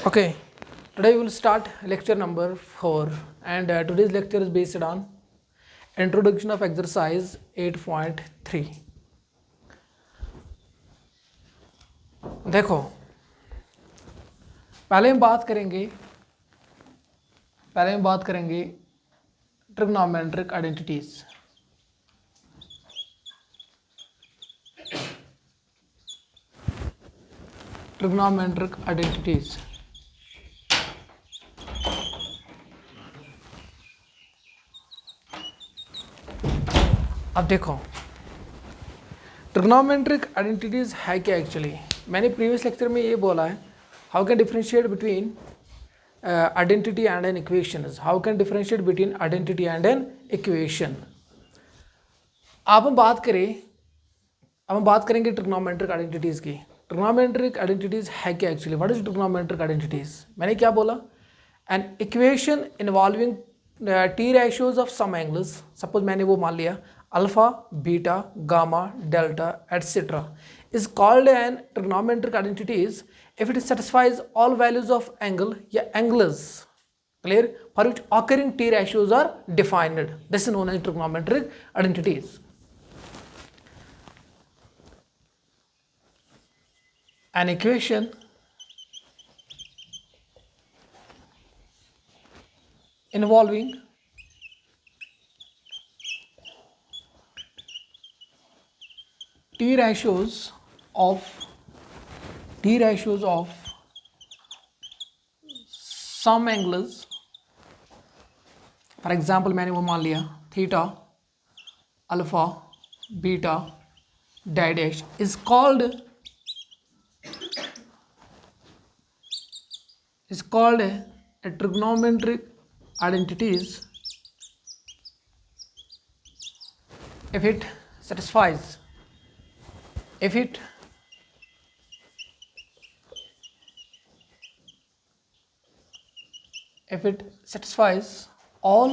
Okay, today we will start lecture number 4 and today's lecture is based on introduction of exercise 8.3. देखो पहले हम बात करेंगे trigonometric identities. Trigonometric identities अब देखो ट्रिग्नोमेट्रिक आइडेंटिटीज है क्या एक्चुअली। मैंने प्रीवियस लेक्चर में ये बोला है how can differentiate between identity and an equation. How can differentiate between identity and an equation. अब हम बात करेंगे ट्रिग्नोमेट्रिक आइडेंटिटीज की। ट्रिग्नोमेट्रिक आइडेंटिटीज है क्या actually, what is trigonometric identities. मैंने क्या बोला, an equation involving T ratios of some angles. Suppose मैंने वो मान लिया alpha beta gamma delta etcetera is called an trigonometric identities if it satisfies all values of angle या angles, clear, for which occurring t ratios are defined. This is known as trigonometric identities. An equation involving t ratios of some angles, for example मैंने वो मान लिया theta alpha beta dash is called a trigonometric identities if it satisfies all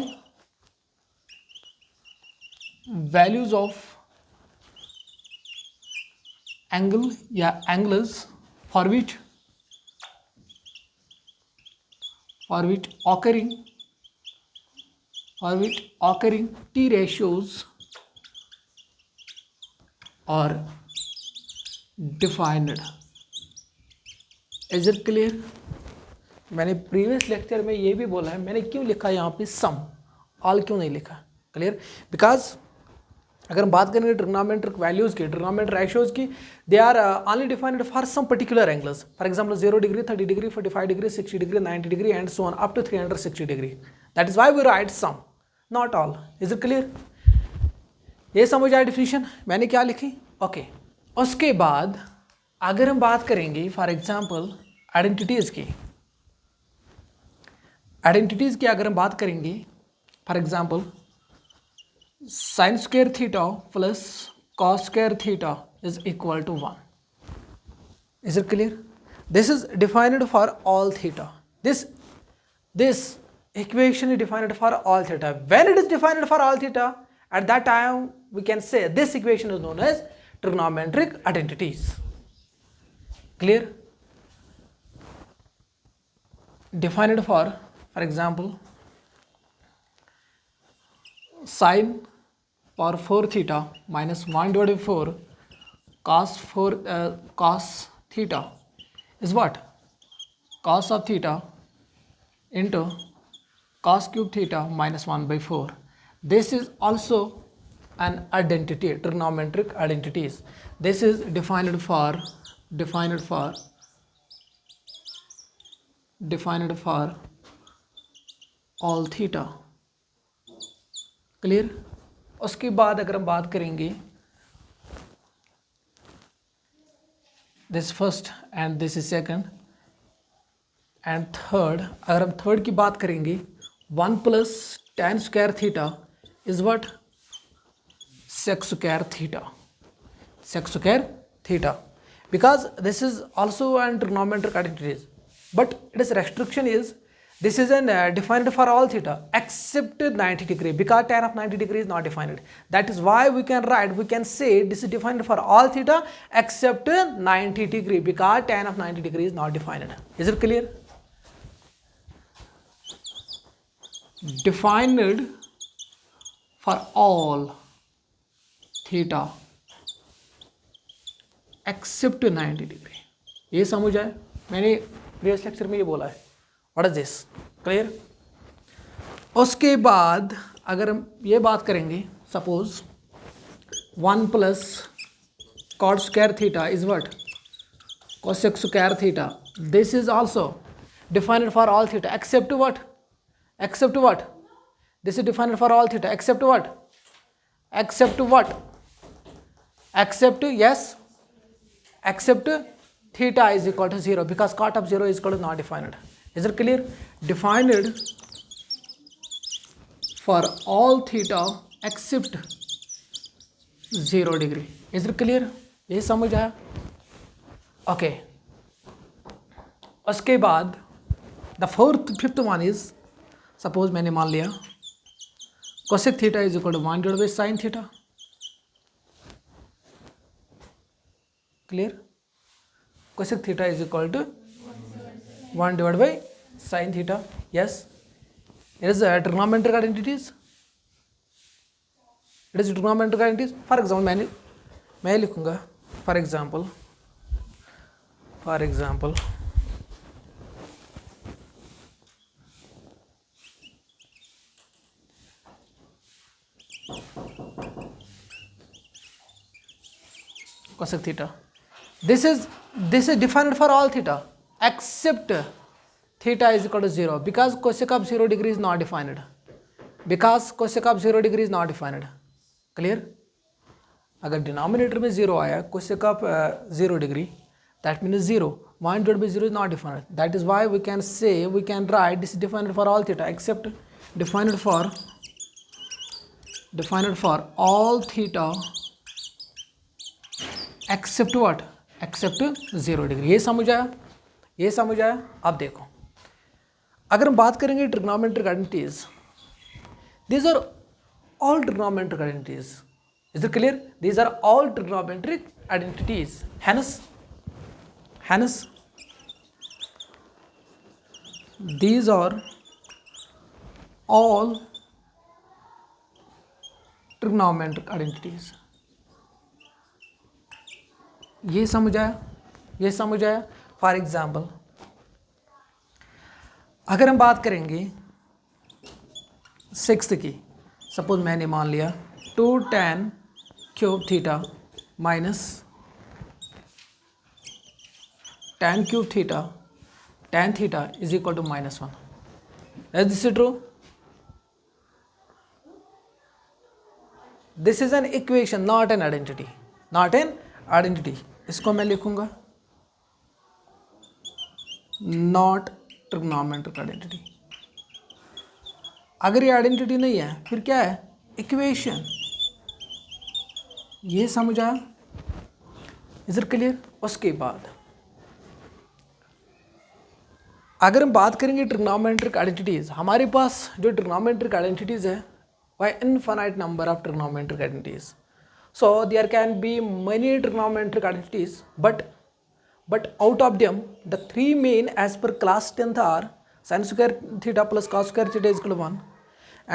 values of angle या angles for which occurring t ratios are defined. Is it clear? मैंने previous lecture में ये भी बोला है, मैंने क्यों लिखा यहाँ पे सम, ऑल क्यों नहीं लिखा, क्लियर, बिकॉज अगर हम बात करेंगे ट्रिग्नोमेट्रिक वैल्यूज़ की, ट्रिग्नोमेट्रिक रेशियोज की, they are only defined for some particular angles. For example 0 degree 30 degree 45 degree 60 degree 90 degree and so on up to 360 degree. That is why we write some, not all. Is it clear? ये समझ आया definition मैंने क्या लिखी। Okay उसके बाद अगर हम बात करेंगे फॉर एग्जाम्पल आइडेंटिटीज़ की अगर हम बात करेंगे for example sine square theta plus cos square theta is equal to 1। Is it clear? This is defined for all theta. This equation is defined for all theta. When it is defined for all theta, at that time we can say this equation is known as trigonometric identities. Clear? Defined for example sin power 4 theta minus 1 divided by 4 cos theta is what? Cos of theta into cos cube theta minus 1 by 4. This is also an identity, trigonometric identities. This is defined for all theta. Clear? उसके बाद अगर हम बात करेंगे this first and this is second and third, अगर हम third की बात करेंगे 1 plus tan square theta is what? sec square theta, because this is also an trigonometric identities, but its restriction is this is an defined for all theta except 90 degree, because tan of 90 degree is not defined. That is why we can say this is defined for all theta except 90 degree, because tan of 90 degree is not defined. Is it clear? Defined for all theta except 90 degree. ये समझ आए, मैंने previous lecture में ये बोला है। What is this, clear. उसके बाद अगर हम ये बात करेंगे, suppose 1 plus cot square theta is what, cosec square theta. This is also defined for all theta except what, except what, this is defined for all theta except what, except what, except yes, except theta is equal to 0 because cot of 0 is equal to not defined. Is it clear? Defined for all theta except 0 degree. Is it clear? ये समझ आया? Okay, उसके बाद the fifth one is, suppose मैंने मान लिया cosec theta is equal to 1 divide by sine theta. Clear, cosec theta is equal to 1 divide by sine theta. Yes, it is trigonometric identities, it is trigonometric identities. For example मैं लिखूंगा, for example cosec theta, this is defined for all theta except theta is equal to 0 because cosec of 0 degree is not defined, because cosec of 0 degree is not defined. Clear? अगर denominator में 0 आया cosec of 0 degree, that means 0, 1 divided by 0 is not defined. That is why we can say, we can write this is defined for all theta except defined for all theta except what, except 0 degree. ये समझ आया, ये समझ आया। अब देखो, अगर हम बात करेंगे trigonometric identities, these are all trigonometric identities. Is it clear? These are all trigonometric identities. Hence these are all trigonometric identities. ये समझ आया, ये समझ आया। फॉर एग्जाम्पल अगर हम बात करेंगे सिक्स्थ की, सपोज मैंने मान लिया 2 tan cube theta minus tan cube theta tan theta is equal to -1। Is this true? This is an equation, not an identity, not an identity. इसको मैं लिखूंगा नॉट ट्रिग्नोमेट्रिक आइडेंटिटी। अगर ये आइडेंटिटी नहीं है फिर क्या है? इक्वेशन। ये समझ आया? Is it clear? उसके बाद अगर हम बात करेंगे ट्रिग्नोमेट्रिक आइडेंटिटीज, हमारे पास जो ट्रिग्नोमेट्रिक आइडेंटिटीज है वह infinite number of trigonometric identities. So there can be many trigonometric identities, but out of them the three main as per class 10th are sin square theta plus cos square theta is equal to 1,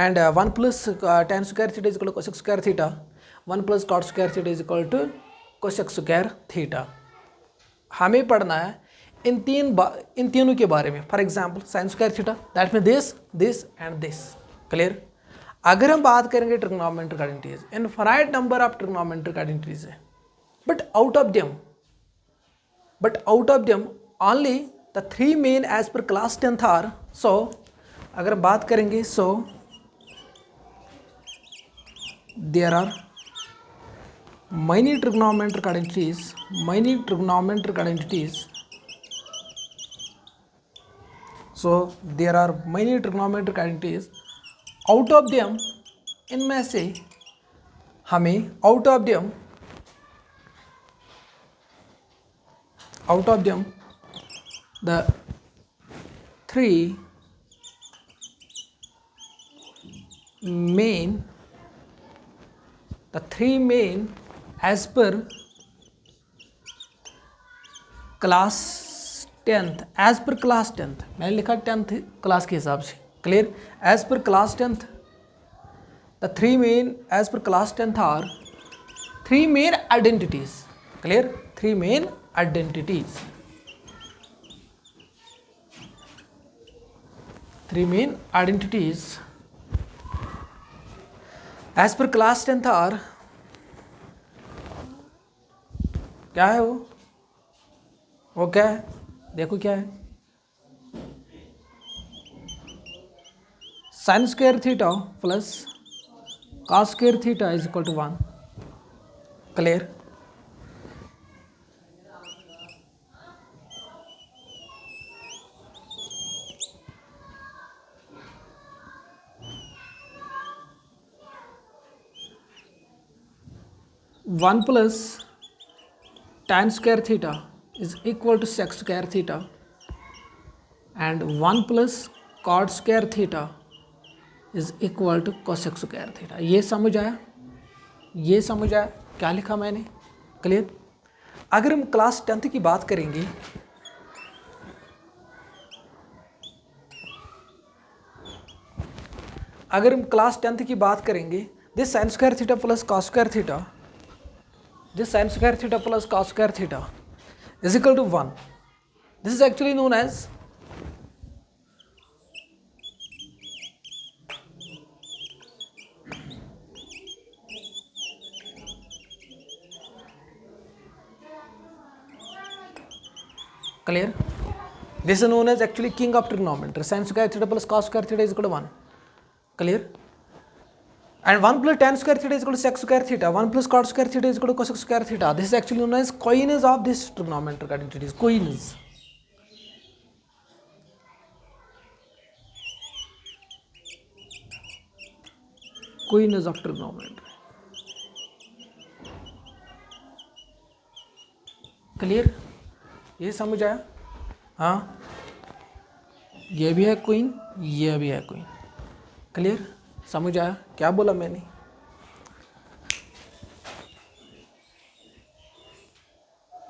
and 1 plus tan square theta is equal to cosec square theta, 1 plus cot square theta is equal to cosec square theta। हमें पढ़ना है इन तीनों के बारे में। For example sin square theta, that mean this and this. Clear? अगर हम बात करेंगे trigonometric identities, infinite number of trigonometric identities है, but out of them only the 3 main as per class 10th are. So अगर हम बात करेंगे, so there are many trigonometric identities, so there are many trigonometric identities। Out of them, इनमें से हमें out of them the 3 main as per class 10th, मैंने लिखा 10th class के हिसाब से। Clear? As per class 10th, the three main, as per class 10th are three main identities. Clear? Three main identities. Three main identities as per class 10th are, क्या है वो क्या है, देखो क्या है, sin square theta plus cos square theta is equal to 1. Clear? One plus tan square theta is equal to sec square theta and 1 plus cot square theta is equal to cosec square theta. ये समझ आया, ये समझ आया क्या लिखा मैंने? Clear? अगर हम क्लास 10th की बात करेंगे, अगर हम क्लास 10th की बात करेंगे, this sin square theta plus cos square theta, this sin square theta plus cos square theta is equal to 1. This is actually known as clear? This is known as actually king of trigonometry. Sin square theta plus cos square theta is equal to 1. Clear? And 1 plus tan square theta is equal to sec square theta. 1 plus cot square theta is equal to cosec square theta. This is actually known as coinage of this trigonometric identities. Coinage. Coinage of trigonometry. Clear? ये समझ आया? हाँ, ये भी है queen, ये भी है क्वीन. क्लियर? समझ आया क्या बोला मैंने?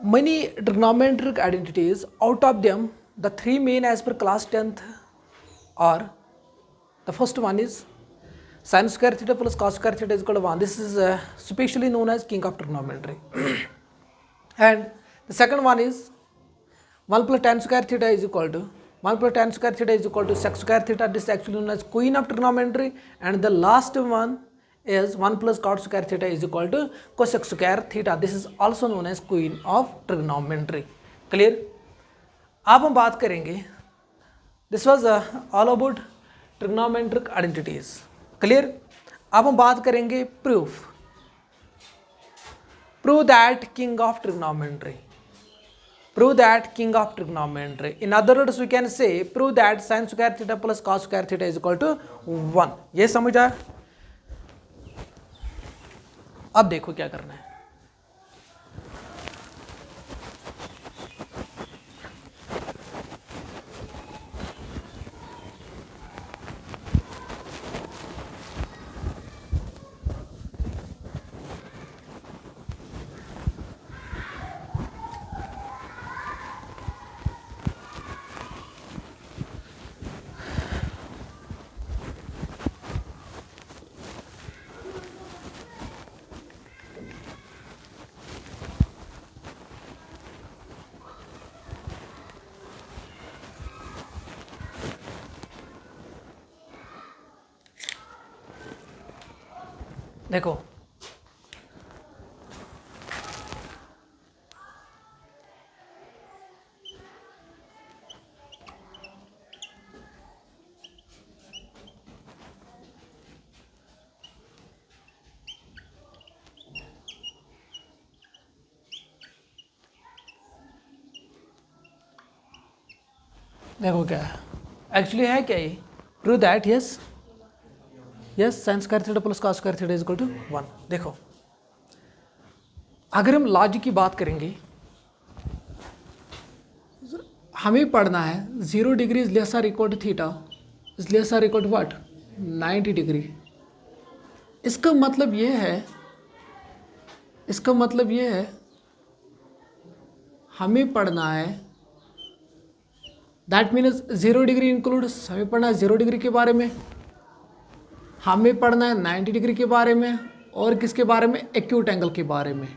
Many trigonometric identities, out of them the three main as per class 10th are, the first one is sin square theta plus cos square theta is equal to 1. This is specially known as king of trigonometry. And the second one is 1 plus tan square theta is equal to 1 plus tan square theta is equal to sec square theta. This is actually known as queen of trigonometry. And the last one is 1 plus cot square theta is equal to cosec square theta. This is also known as queen of trigonometry. Clear? अब हम बात करेंगे, this was all about trigonometric identities. Clear? अब हम बात करेंगे proof. Prove that king of trigonometry. Prove that king of trigonometry. In other words, we can say prove that sin square theta plus cos square theta is equal to 1. ये समझ आया? अब देखो क्या करना है. देखो, देखो क्या है एक्चुअली, है क्या ये? Prove that yes sin square theta plus cos square theta is equal to 1. देखो, अगर हम लॉजिक की बात करेंगे, हमें पढ़ना है 0 degree is less or equal to theta is less or equal to what 90 degree. इसका मतलब ये है, इसका मतलब ये है हमें पढ़ना है दैट मीन्स 0 डिग्री इंक्लूड्स, हमें पढ़ना है 0 डिग्री के बारे में, हमें पढ़ना है 90 डिग्री के बारे में, और किसके बारे में, एक्यूट एंगल के बारे में।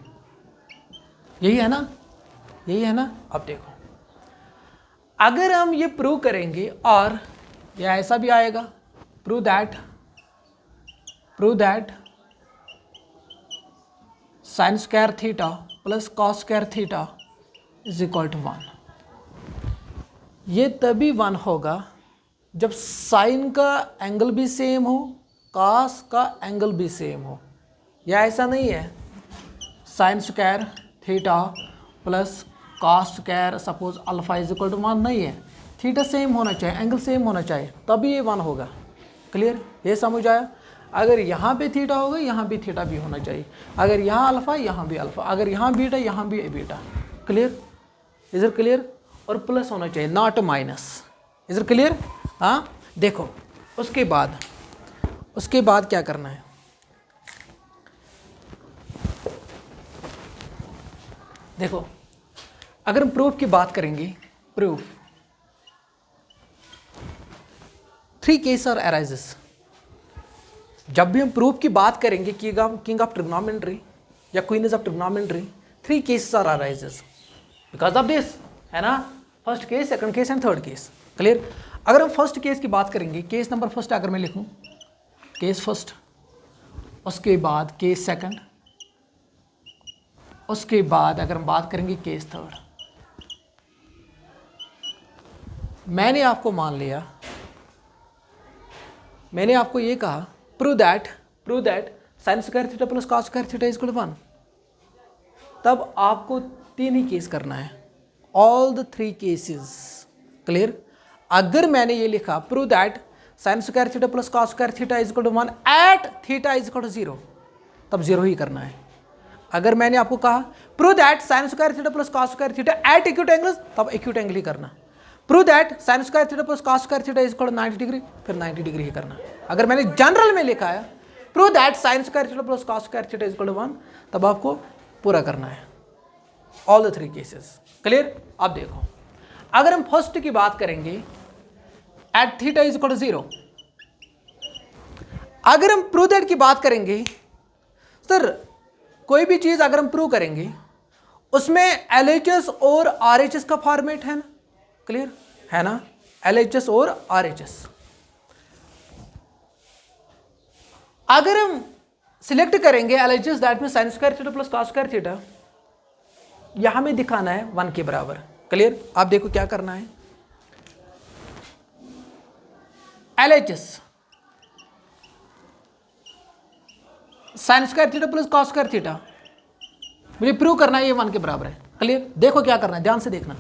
यही है ना, यही है ना। अब देखो, अगर हम ये प्रूव करेंगे, और या ऐसा भी आएगा, prove that sine square theta plus cos square theta is equal to 1। ये तभी 1 होगा जब साइन का एंगल भी सेम हो, कॉस का एंगल भी सेम हो। या ऐसा नहीं है, sine square theta plus cos square suppose alpha is equal to 1 नहीं है, थीटा सेम होना चाहिए, एंगल सेम होना चाहिए, तभी ये 1 होगा। क्लियर, ये समझ आया। अगर यहाँ पे थीटा होगा, यहाँ भी थीटा भी होना चाहिए, अगर यहाँ अल्फा यहाँ भी अल्फा, अगर यहाँ बीटा यहाँ भी beta. Clear, is it clear. और प्लस होना चाहिए, not minus. Is it clear. हाँ, देखो उसके बाद क्या करना है। देखो, अगर हम प्रूफ की बात करेंगे, प्रूफ 3 केस आर अराइजेस। जब भी हम प्रूफ की बात करेंगे, किंग ऑफ ट्रिग्नोमेट्री या queen of trigonometry, 3 cases are arises because of this, है ना। First case, second case and third case. Clear. अगर हम फर्स्ट केस की बात करेंगे, केस नंबर फर्स्ट अगर मैं लिखूं, केस फर्स्ट, उसके बाद केस सेकंड, उसके बाद अगर हम बात करेंगे केस थर्ड। मैंने आपको मान लिया, मैंने आपको ये कहा prove that sine square theta plus cos square theta is equal to 1। तब आपको 3 ही केस करना है, ऑल द 3 केसेस। क्लियर। अगर मैंने ये लिखा prove that sine square theta plus cos square theta is equal to 1 at theta is equal to 0, तब 0 ही करना है। अगर मैंने आपको कहा prove that sine square theta plus cos square theta at acute angles, तब एक्यूट एंगल ही करना। Prove that sine square theta plus cos square theta is equal to 90 degree, फिर 90 डिग्री ही करना। अगर मैंने जनरल में लिखा है prove that sine square theta plus cos square theta is equal to 1, तब आपको पूरा करना है, ऑल द 3 केसेस। क्लियर। अब देखो, अगर हम फर्स्ट की बात करेंगे, at theta is equal to 0, अगर हम प्रूव दैट की बात करेंगे, सर कोई भी चीज अगर हम प्रूव करेंगे उसमें LHS और RHS का फॉर्मेट है ना। क्लियर है ना, LHS और RHS। अगर हम सिलेक्ट करेंगे LHS, that mean sine square theta plus cos square theta, यहां में दिखाना है 1 के बराबर। क्लियर। आप देखो क्या करना है, LHS sign square theta plus cos square theta मुझे प्रूव करना है ये 1 के बराबर है। क्लियर। देखो क्या करना है, ध्यान से देखना।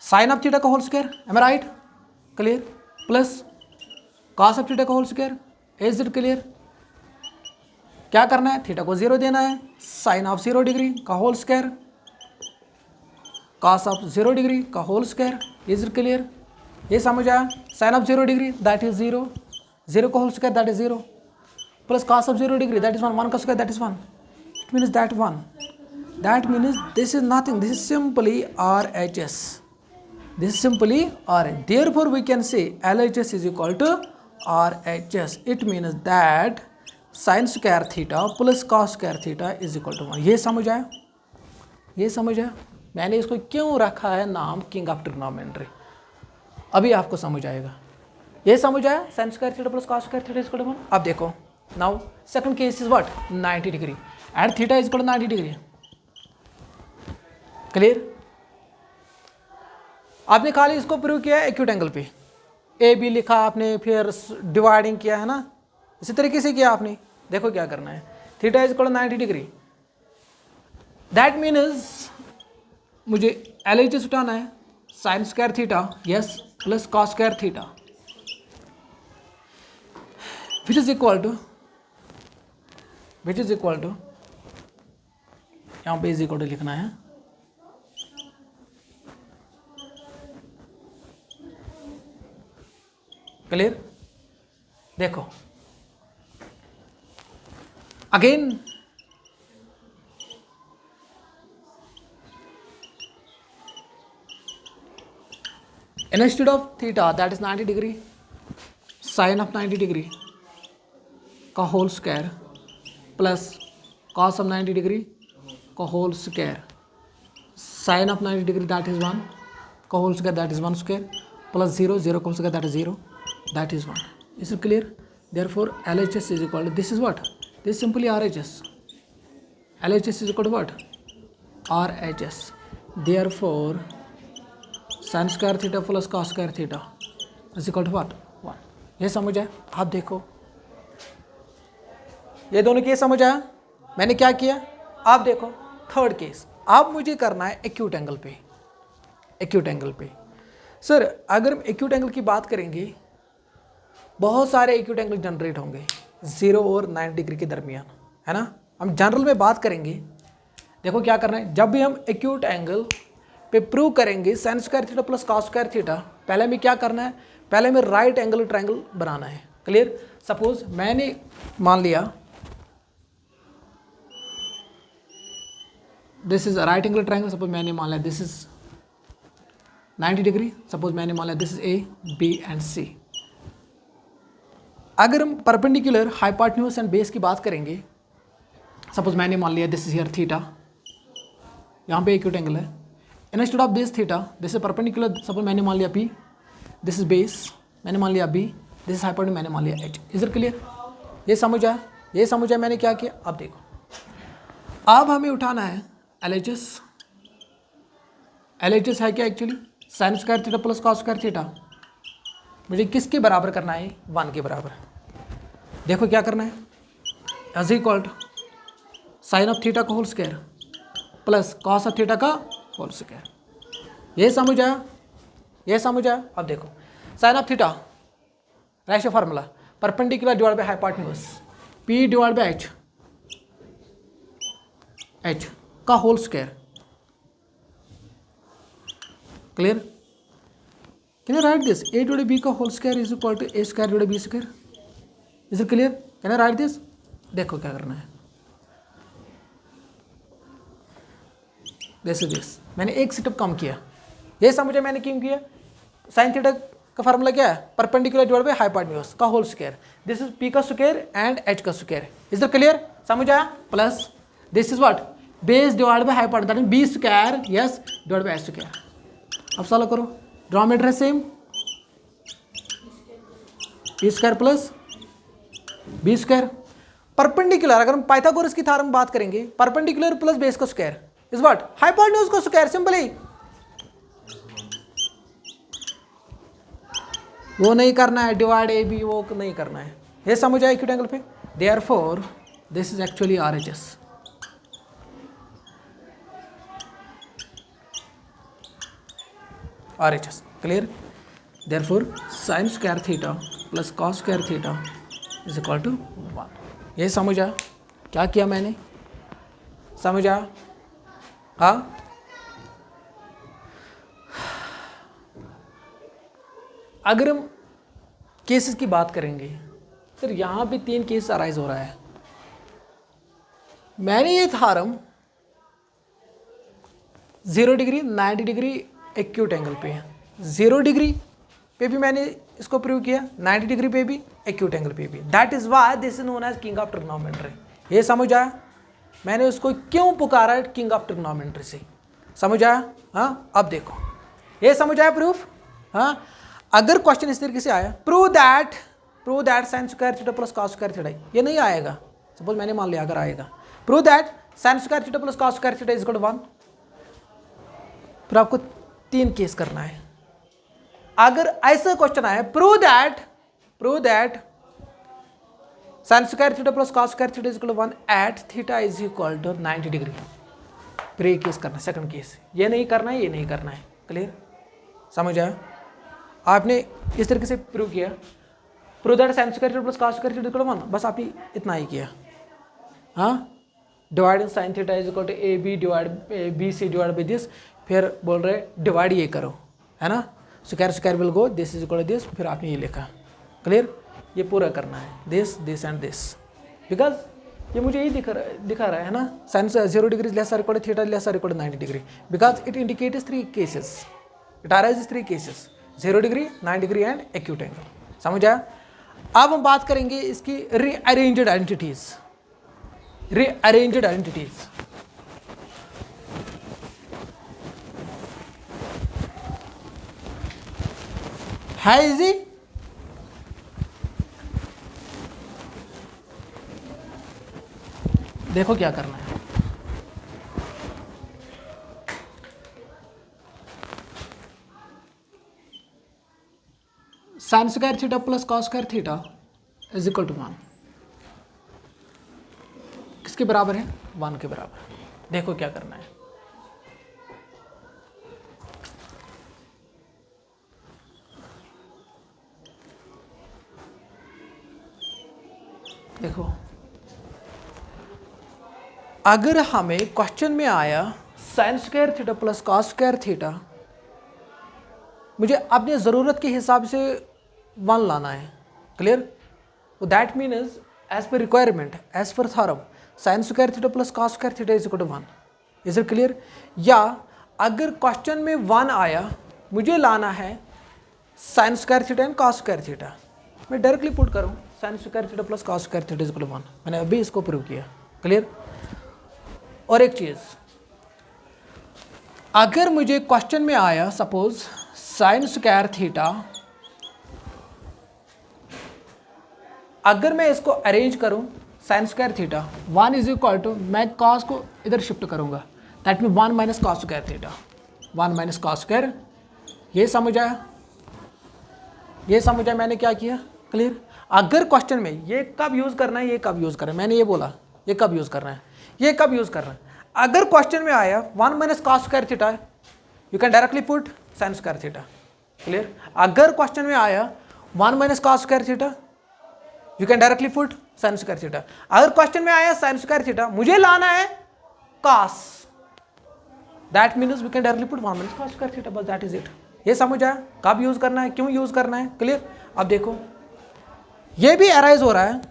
साइन ऑफ थीटा का whole square, am I right. Clear. Plus cos of theta का whole square, is it clear. क्या करना है, थीटा को 0 देना है, साइन ऑफ 0 डिग्री का whole square, cos of 0 degree का whole square, is it clear. ये समझ आया। Sine of 0 degree that is 0, 0 का whole square that is 0, plus cos of 0 degree that is 1, 1 का square that is 1, it means that 1, that means this is nothing, this is simply RHS, this is simply RH, therefore we can say LHS is equal to RHS, it means that sin square theta plus cos square theta is equal to 1। ये समझ आया, ये समझ आया। मैंने इसको क्यों रखा है नाम किंग ऑफ ट्रिग्नोमेट्री, अभी आपको समझ आएगा। ये समझ आया, sin square theta plus cos square theta is equal to 1। अब देखो, now second case is what, 90 degree and theta is equal to 90 degree। Clear. आपने खाली इसको प्रूव किया है एक्यूट एंगल पे, ए बी लिखा आपने, फिर डिवाइडिंग किया है ना, इसी तरीके से किया आपने। देखो क्या करना है, theta is equal to 90 degree, that means मुझे LHS उठाना है, sine square theta yes plus cos square theta which is equal to यहाँ पे इज इक्वल टू लिखना है, क्लियर। देखो again instead of theta that is 90 degree sine of 90 degree का whole square plus cos of 90 degree का whole square sine of 90 degree that is 1 का whole square that is 1 square plus 0 0 का whole square that is 0 that is 1. Is it clear? Therefore LHS is equal to, this is what? This is simply RHS. LHS is equal to what? RHS. Therefore sin square theta plus cos square theta is equal to what? 1. ये समझ आया? आप देखो ये दोनों case समझ आया. मैंने क्या किया आप देखो. थर्ड केस अब मुझे करना है एक्यूट एंगल पे. एक्यूट एंगल पे सर अगर हम एक्यूट एंगल की बात करेंगे बहुत सारे एक्यूट एंगल जनरेट होंगे 0 और 90 डिग्री के दरमियान, है ना. हम जनरल में बात करेंगे. देखो क्या करना है, जब भी हम एक्यूट एंगल पे प्रूव करेंगे sine square theta plus cos square theta, पहले हमें क्या करना है, पहले हमें राइट एंगल ट्रायंगल बनाना है. क्लियर. सपोज मैंने मान लिया this is right angle triangle. Suppose मैंने मान लिया दिस इज 90 डिग्री. सपोज मैंने मान लिया this is A B and C. अगर हम परपेंडिकुलर हाइपोटेन्यूज एंड बेस की बात करेंगे, सपोज मैंने मान लिया दिस इज हियर थीटा, यहाँ पे एक्यूट एंगल है. Instead of this theta this is perpendicular. Suppose मैंने मान लिया पी, दिस इज बेस, मैंने मान लिया बी, दिस इज हाइपोटेन्यूज, मैंने मान लिया एच. Is it clear? ये समझ आया? ये समझ आया मैंने क्या किया. अब देखो अब हमें उठाना है LHS. LHS है क्या actually sign square theta plus cos square theta. मुझे किसके बराबर करना है 1 के बराबर. देखो क्या करना है, as equal to sine of theta का whole square plus cos of theta का होल स्क्वायर. ये समझ आया? ये समझ आया? अब देखो sine of theta ratio formula perpendicular divide by hypotenuse P divide by H का whole square. Clear? Can I write this? A divided b का whole square is equal to a square divided b square. Is it clear? Can I write this? देखो क्या करना है. This मैंने एक step कम किया. ये समझे मैंने क्यों किया. साइन थीटा का फार्मूला क्या है, परपेंडिकुलर डिवाइड बाय हाइपोटेन्यूज का whole square. This is p का स्क्वायर एंड h का स्क्वायर. Is it clear? समझ आया? Plus this is what base divide by hypotenuse that mean b square yes divide by h square. अब solve करो. Denominator है same P square plus B square. Perpendicular अगर हम Pythagoras की theorem बात करेंगे, परपेंडिकुलर प्लस बेस का square is what hypotenuse का स्क्वायर. सिंपली वो नहीं करना है डिवाइड ए बी, वो नहीं करना है. ये समझ आया एक्यूट एंगल पे. Therefore this is actually RHS. RHS. Clear? Therefore sin square theta plus cos square theta is equal to 1. ये समझ आया क्या किया मैंने? समझ आया? हाँ. अगर हम केसेस की बात करेंगे सर यहाँ पे 3 केस अराइज हो रहा है. मैंने ये theorem 0 degree 90 degree acute angle पे है. 0 डिग्री पे भी मैंने इसको प्रूव किया, 90 डिग्री पे भी, एक्यूट एंगल पे भी. That is why this is known as king of trigonometry. ये समझ आया मैंने उसको क्यों पुकारा किंग ऑफ ट्रिग्नोमेट्री से. समझ आया? हाँ. अब देखो ये समझ आया प्रूफ. हाँ. अगर क्वेश्चन इस तरीके से आया prove that sine square theta plus cos square theta, ये नहीं आएगा. सपोज मैंने मान लिया अगर आएगा prove that sine square theta plus cos square theta is equal to 1. फिर आपको 3 केस करना है. अगर ऐसा क्वेश्चन आया prove that sine square theta plus cos square theta is equal to 1 at theta is equal to 90 degree, फिर ये case करना है. सेकंड केस ये नहीं करना है, ये नहीं करना है. क्लियर? समझ आया? आपने इस तरीके से प्रूव किया prove that sine square theta plus cos square theta is equal to 1. बस आप ही इतना ही किया. हाँ. Divide sine theta is equal to A B divide B C divide by this. फिर बोल रहे डिवाइड ये करो, है ना. Square will go this is equal to this. फिर आपने ये लिखा. क्लियर? ये पूरा करना है दिस एंड दिस, बिकॉज ये मुझे यही दिखा रहा है ना. Sine 0 degree less or equal to theta less or equal to 90 degree, because it indicates 3 cases. It arises 3 cases. 0 degree, 9 degree and acute angle. समझ आया? अब हम बात करेंगे इसकी रीअरेंज्ड आइडेंटिटीज। रीअरेंज्ड आइडेंटिटीज है इजी। देखो क्या करना है। Sine square theta plus cos square theta is equal to 1। किसके बराबर है? 1 के बराबर। देखो क्या करना है। देखो, अगर हमें क्वेश्चन में आया sine square theta plus cos square theta, मुझे अपनी ज़रूरत के हिसाब से 1 लाना है। क्लियर? तो that means as per requirement, as per theorem, sine square theta plus cos square theta is equal to 1। Is it clear? या अगर क्वेश्चन में 1 आया, मुझे लाना है sine square theta and cos square theta, मैं डायरेक्टली पुट करूँ sine square theta plus cos square theta is equal to 1। मैंने अभी इसको प्रूव किया। क्लियर? और एक चीज़, अगर मुझे क्वेश्चन में आया सपोज साइन स्क्वायर थीटा, अगर मैं इसको अरेंज करूं sine square theta 1 is equal to, मैं कॉस को इधर शिफ्ट करूंगा, that mean 1 minus cos square theta, 1 minus cos square. ये समझ आया? ये समझ आया मैंने क्या किया? क्लियर? अगर क्वेश्चन में ये कब यूज़ करना है, ये कब यूज़ करना है, मैंने ये बोला ये कब यूज़ करना है, ये कब यूज़ करना है। अगर क्वेश्चन में आया 1 minus cos square theta, you can directly put sine square theta. Clear? अगर क्वेश्चन में आया 1 minus cos square theta, you can directly put sine square theta. अगर क्वेश्चन में आया साइन स्क्वायर थीटा, मुझे लाना है cos, that means we can directly put 1 minus cos square theta, बस दैट इज इट। ये समझ आया कब यूज़ करना है, क्यों यूज़ करना है? क्लियर? अब देखो, ये भी अराइज हो रहा है,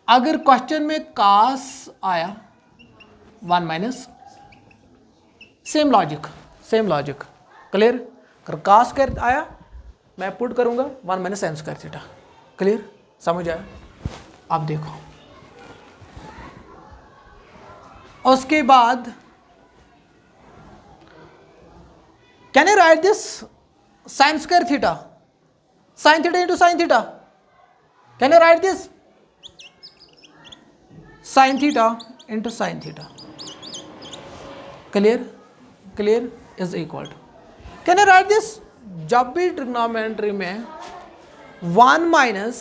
अगर क्वेश्चन में कॉस आया 1 minus, same logic, same logic. Clear? अगर कॉस स्क्वायर आया, मैं पुट करूंगा 1 minus sine square theta. Clear? समझ आया? अब देखो, उसके बाद can you write this sine square theta, sine theta into sine theta, can you write this sine theta into sine theta? Clear? Clear is equal to, can you write this, जब भी trigonometry में 1 minus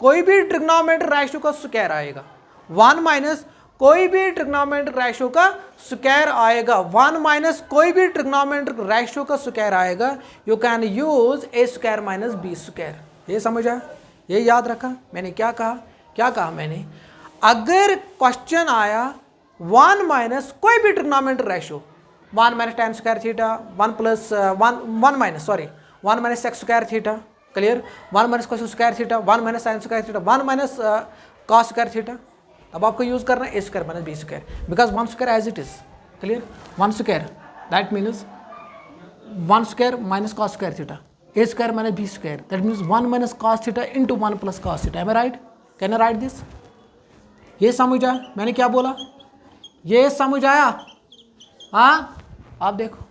कोई भी trigonometry ratio का square आएगा, 1 minus कोई भी trigonometric ratio का स्क्वायर आएगा, 1 माइनस कोई भी ट्रिग्नोमेट्रिक रेशियो का स्क्वायर आएगा, you can use A square minus B square. ये समझ आया? ये याद रखा मैंने क्या कहा? क्या कहा मैंने? अगर क्वेश्चन आया 1 माइनस कोई भी trigonometric ratio, 1 minus tan square theta, 1 minus sec square theta, clear? 1 minus cos square theta, 1 minus sine square theta, 1 minus cos square theta, अब आपको यूज करना है A square minus B square, because 1 square as it is. Clear? 1 square that means 1 square minus cos square theta, A square minus B square, that means 1 minus cos theta into 1 plus cos theta. Am I right? Can I write this? ये समझ आया मैंने क्या बोला? ये समझ आया? हाँ? आप देखो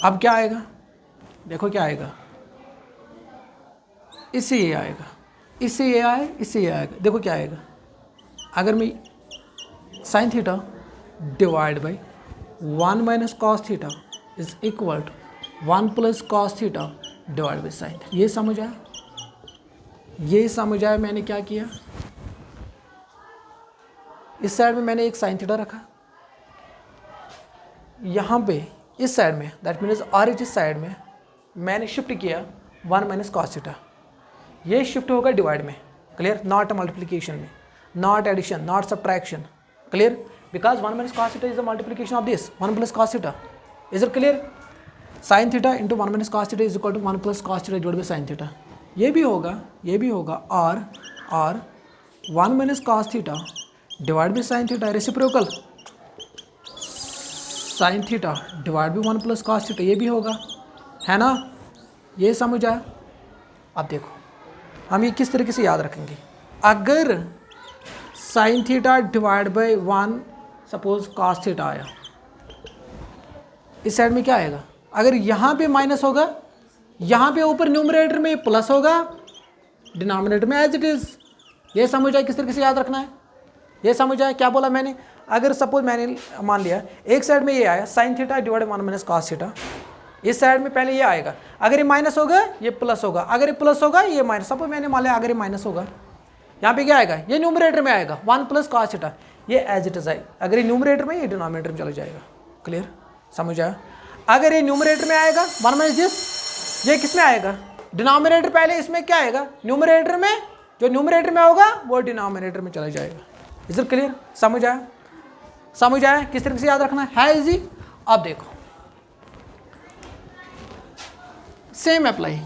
अब क्या आएगा, देखो क्या आएगा, इससे ये आएगा, इससे ये आए, इससे ये आएगा। देखो क्या आएगा, अगर मैं sine theta divide by 1 minus cos theta is equal to 1 plus cos theta divide by sine. ये समझ आया? ये समझ आया मैंने क्या किया? इस साइड में मैंने एक साइन थीटा रखा, यहाँ पे इस साइड में दैट मीन्स आर इस साइड में मैंने शिफ्ट किया 1 माइनस कॉस थीटा, ये शिफ्ट होगा डिवाइड में। क्लियर? नॉट मल्टीप्लिकेशन में, not addition, not subtraction. Clear? Because 1 minus cos theta is the multiplication of this 1 plus cos theta. Is it clear? Sine theta into 1 minus cos theta is equal to 1 plus cos theta divide by sine theta. ये भी होगा, ये भी होगा, और 1 minus cos theta divide by sine theta reciprocal, sign theta divide by 1 plus cos theta, ये भी होगा, है ना, ये समझ आया। अब देखो हम ये किस तरीके से याद रखेंगे, अगर sign theta divide by 1 suppose cos theta आया, इस साइड में क्या आएगा, अगर यहाँ पे माइनस होगा, यहाँ पे ऊपर न्यूमरेटर में प्लस होगा, डिनोमिनेटर में एज इट इज़। ये समझ आए किस तरीके से याद रखना है, ये समझ आए क्या बोला मैंने। अगर सपोज मैंने मान लिया एक साइड में ये आया sign theta divide 1 minus cos theta, इस साइड में पहले ये आएगा, अगर ये माइनस होगा ये प्लस होगा, अगर ये प्लस होगा ये माइनस, सपोज मैंने मान लिया अगर ये माइनस होगा, यहाँ पे क्या आएगा, ये न्यूमरेटर में आएगा 1 प्लस कॉस थीटा, ये एज इट इज आएगा, अगर ये न्यूमरेटर में ये डिनोमिनेटर में चला जाएगा। क्लियर, समझ आया। अगर ये न्यूमरेटर में आएगा 1 माइनस दिस, ये किस में आएगा, डिनोमिनेटर पहले इसमें क्या आएगा, न्यूमरेटर में, जो न्यूमरेटर में होगा वो डिनोमिनेटर में चला जाएगा। इज इट क्लियर, समझ आया, समझ आया किस तरीके से याद रखना है इजी। अब देखो सेम अप्लाई,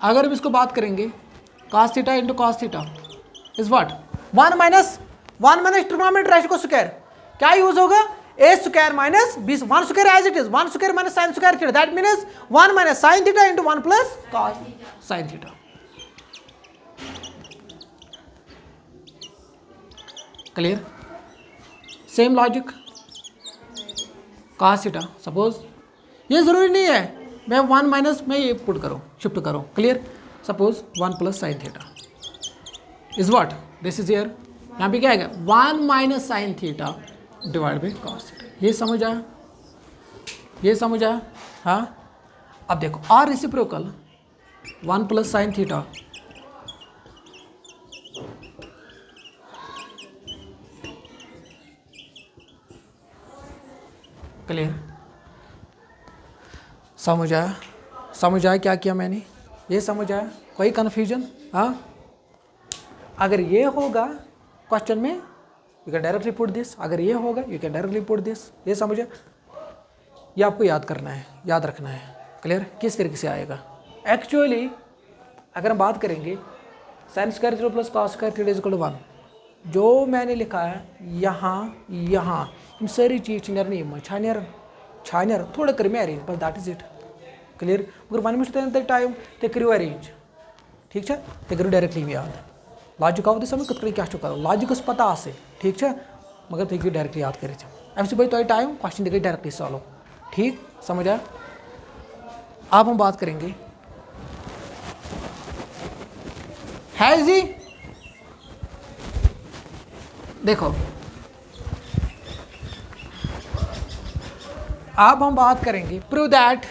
अगर हम इसको बात करेंगे cos theta into cos theta is what 1 minus trigonometry ratio को स्क्वायर, क्या यूज होगा, A square minus B, 1 square as it is, 1 square minus sine square theta, that means 1 minus sine theta into 1 plus cos sine theta. Clear, same logic, cos theta suppose, ये जरूरी नहीं है मैं 1 minus में ये put करूँ, shift करूँ। Clear, suppose 1 plus sine theta is what, this is here, यहाँ पे क्या आएगा 1 minus sine theta divide by cos theta. ये समझ आया, ये समझ आया, हाँ। अब देखो or reciprocal 1 plus sine theta clear, समझ आया, समझ आया क्या किया मैंने, ये समझ आया, कोई कन्फ्यूजन, हाँ। अगर ये होगा क्वेश्चन में you can directly put this, अगर ये होगा you can directly put this, ये समझे, ये आपको याद करना है, याद रखना है। क्लियर, किस तरीके से आएगा। एक्चुअली अगर हम बात करेंगे sine square theta plus cos square theta is equal to 1, जो मैंने लिखा है यहाँ यहाँ इन सारी चीज छानियर थोड़ा कर में अरेंज, बस दैट इज इट। क्लियर, मगर वन मिनट टाइम ते करू अरेंज, ठीक है, ते करू डायरेक्टली याद, लॉजिक आव समय कत क्या करो, लॉजिकस पता आसे, ठीक है, मगर तुम डायरेक्टली याद कर भाई तो टाइम क्वेश्चन देखे डायरेक्टली सॉल्व, ठीक, समझ आया। अब हम बात करेंगे है जी, देखो अब हम बात करेंगे prove that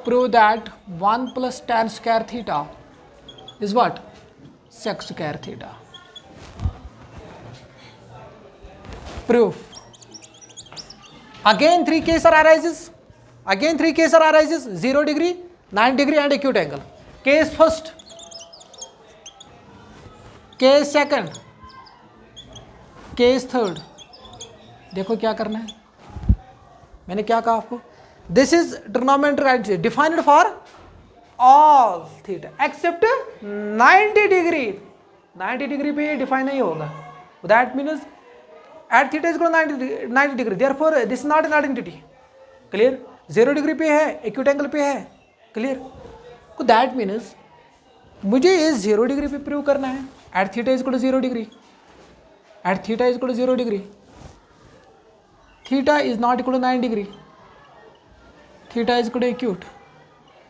prove that 1 plus tan square theta is what, sec square theta. Proof. Again three cases arises, 0 degree, 9 degree and acute angle. Case first, case second, case third. देखो क्या करना है, मैंने क्या कहा आपको, this is trigonometry defined for all theta except 90 degree, 90 degree पे define नहीं होगा, that means at theta is equal to 90 degree, therefore this is not an identity. Clear, 0 degree पे है, acute angle पे है, clear, तो that means मुझे इस 0 डिग्री पे प्रूव करना है, at theta is equal to 0 degree, at theta is equal to 0 degree, theta is not equal to 9 degree, theta is equal to acute.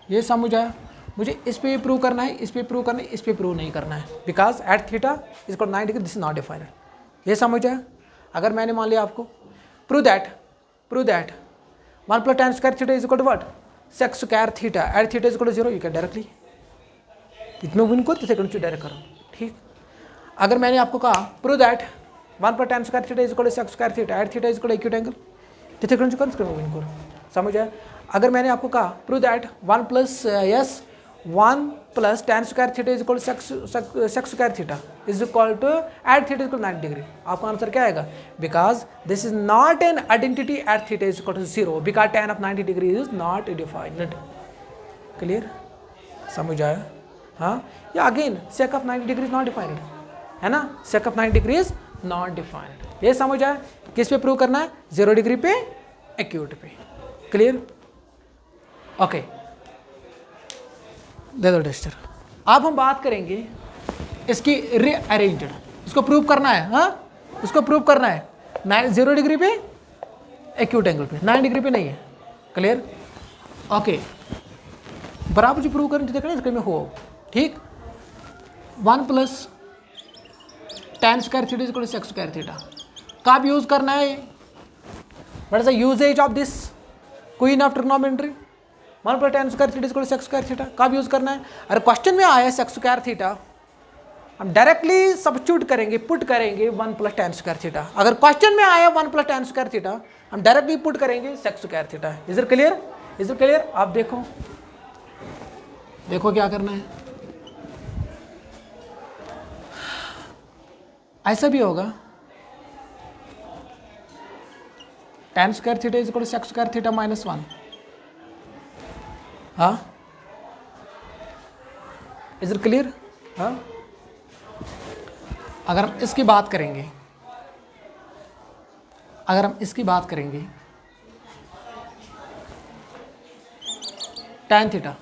ये समझ आया, मुझे इस पे प्रूव करना है, इस पे प्रूव करना है, इस पे प्रूव नहीं करना है, because at theta is equal to 9 degree, this is not defined. ये समझ आया। अगर मैंने मान लिया आपको prove that 1 plus tan square theta is equal to what, sec square theta at theta is equal to 0, you can directly इतना विन को तिथे डायरेक्ट करो, ठीक। अगर मैंने आपको कहा prove that 1 plus tan square theta is equal to sec square theta at theta is equal to acute angle, तिथे विन करो, समझ आया। अगर मैंने आपको कहा prove that 1 plus tan square theta is equal to sec square theta is equal to at theta is equal to 90 degree, आपका आंसर क्या आएगा, because this is not an identity at theta is equal to 0, because tan of 90 degree is not defined. Clear, समझ आया, हाँ। या again sake of 90 degree is not defined, है ना, sake of 90 degree is not defined. ये समझ आया, किस पे प्रूव करना है, 0 डिग्री पे, एक्यूट पे, क्लियर, ओके। दे दो टेस्टर। अब हम बात करेंगे इसकी रीअरेंज्ड, इसको प्रूव करना है, हाँ उसको प्रूव करना है 0 डिग्री पे, एक्यूट एंगल पे, 9 डिग्री पे नहीं है, क्लियर, ओके। बराबर जो प्रूव करना देखना इसके में हो, ठीक, 1 plus tan square theta equal to sec square theta, कब यूज करना है, what is the usages of this queen of trigonometry, 1 plus tan square theta equal to sec square theta, कब यूज करना है, अरे क्वेश्चन में आया सेक स्क्वायर थीटा, हम डायरेक्टली सब्स्टिट्यूट करेंगे, पुट करेंगे 1 प्लस tan स्क्वायर थीटा, अगर क्वेश्चन में आया 1 प्लस tan स्क्वायर थीटा, हम डायरेक्टली पुट करेंगे sec square theta. Is it clear, is it clear, आप देखो, देखो क्या करना है, ऐसा भी होगा tan square theta is equal to sec square theta minus 1, हाँ, इज इट क्लियर, हाँ। अगर हम इसकी बात करेंगे, अगर हम इसकी बात करेंगे tan थीटा,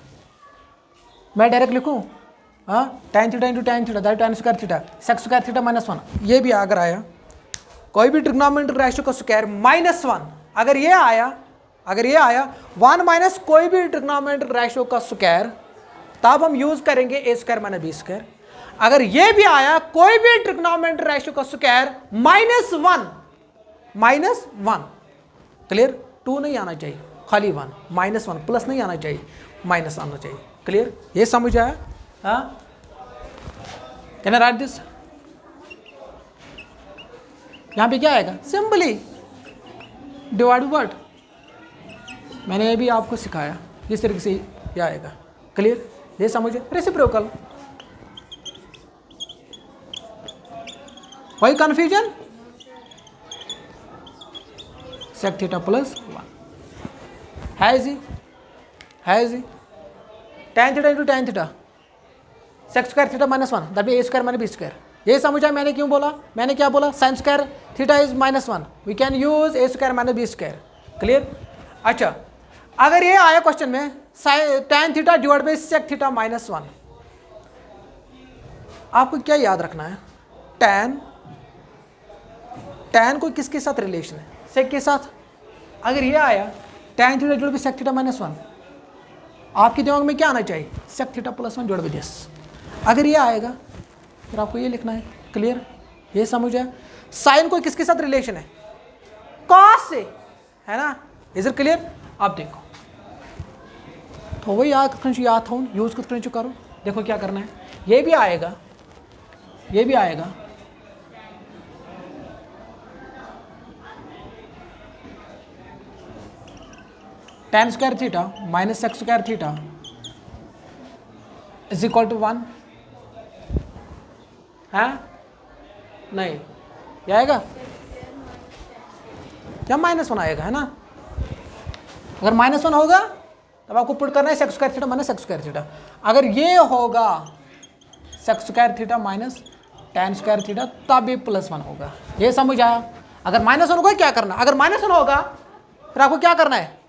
मैं डायरेक्ट लिखूं, हाँ, tan theta into tan theta that tan square theta sec square theta minus 1, ये भी अगर आया कोई भी ट्रिग्नोमेट्रिक रेशियो का स्क्वायर माइनस 1, अगर ये आया, अगर ये आया 1 माइनस कोई भी ट्रिग्नोमेट्रिक रेशियो का स्क्वायर, तब हम यूज करेंगे ए स्क्वायर माइनस बी स्क्वायर। अगर ये भी आया कोई भी ट्रिग्नोमेट्रिक रेशियो का स्क्वायर माइनस 1, क्लियर, 2 नहीं आना चाहिए, खाली 1, माइनस 1, प्लस नहीं आना चाहिए, माइनस आना चाहिए, क्लियर, ये समझ आया, हाँ। कैन आई राइट दिस, यहाँ पे क्या आएगा, सिंपली डिवाइड व्हाट, मैंने ये भी आपको सिखाया, इस तरीके से ये आएगा, क्लियर, ये समझे, रेसिप्रोकल, कोई कंफ्यूजन, सेक थीटा प्लस 1 है जी, है जी, tan theta into tan theta sec square theta minus 1 that a square minus B square, ये समझा मैंने क्यों बोला, मैंने क्या बोला, sine square theta is minus 1, we can use A square minus B square, clear. अच्छा, अगर ये आया क्वेश्चन में tan theta divide by sec theta minus 1, आपको क्या याद रखना है, tan को किसके साथ रिलेशन है, सेक के साथ। अगर ये आया tan theta divide by sec theta minus 1, आपके दिमाग में क्या आना चाहिए, sec theta plus 1 divide by this. अगर ये आएगा फिर आपको ये लिखना है, क्लियर, ये समझ आया। साइन को किसके साथ रिलेशन है, कॉस से, है ना, इज इट क्लियर। आप देखो तो वही याद हो, यूज कर करो, देखो क्या करना है, ये भी आएगा, ये भी आएगा, tan square theta minus sec square theta is equal to 1, है नहीं, ये आएगा क्या, माइनस 1 आएगा, है ना। अगर माइनस 1 होगा तब आपको पुट करना है sec square theta minus sec square theta. अगर ये होगा sec square theta minus tan square theta, तब ये प्लस 1 होगा, ये समझ आया। अगर माइनस 1 होगा क्या करना, अगर माइनस 1 होगा फिर आपको क्या करना है,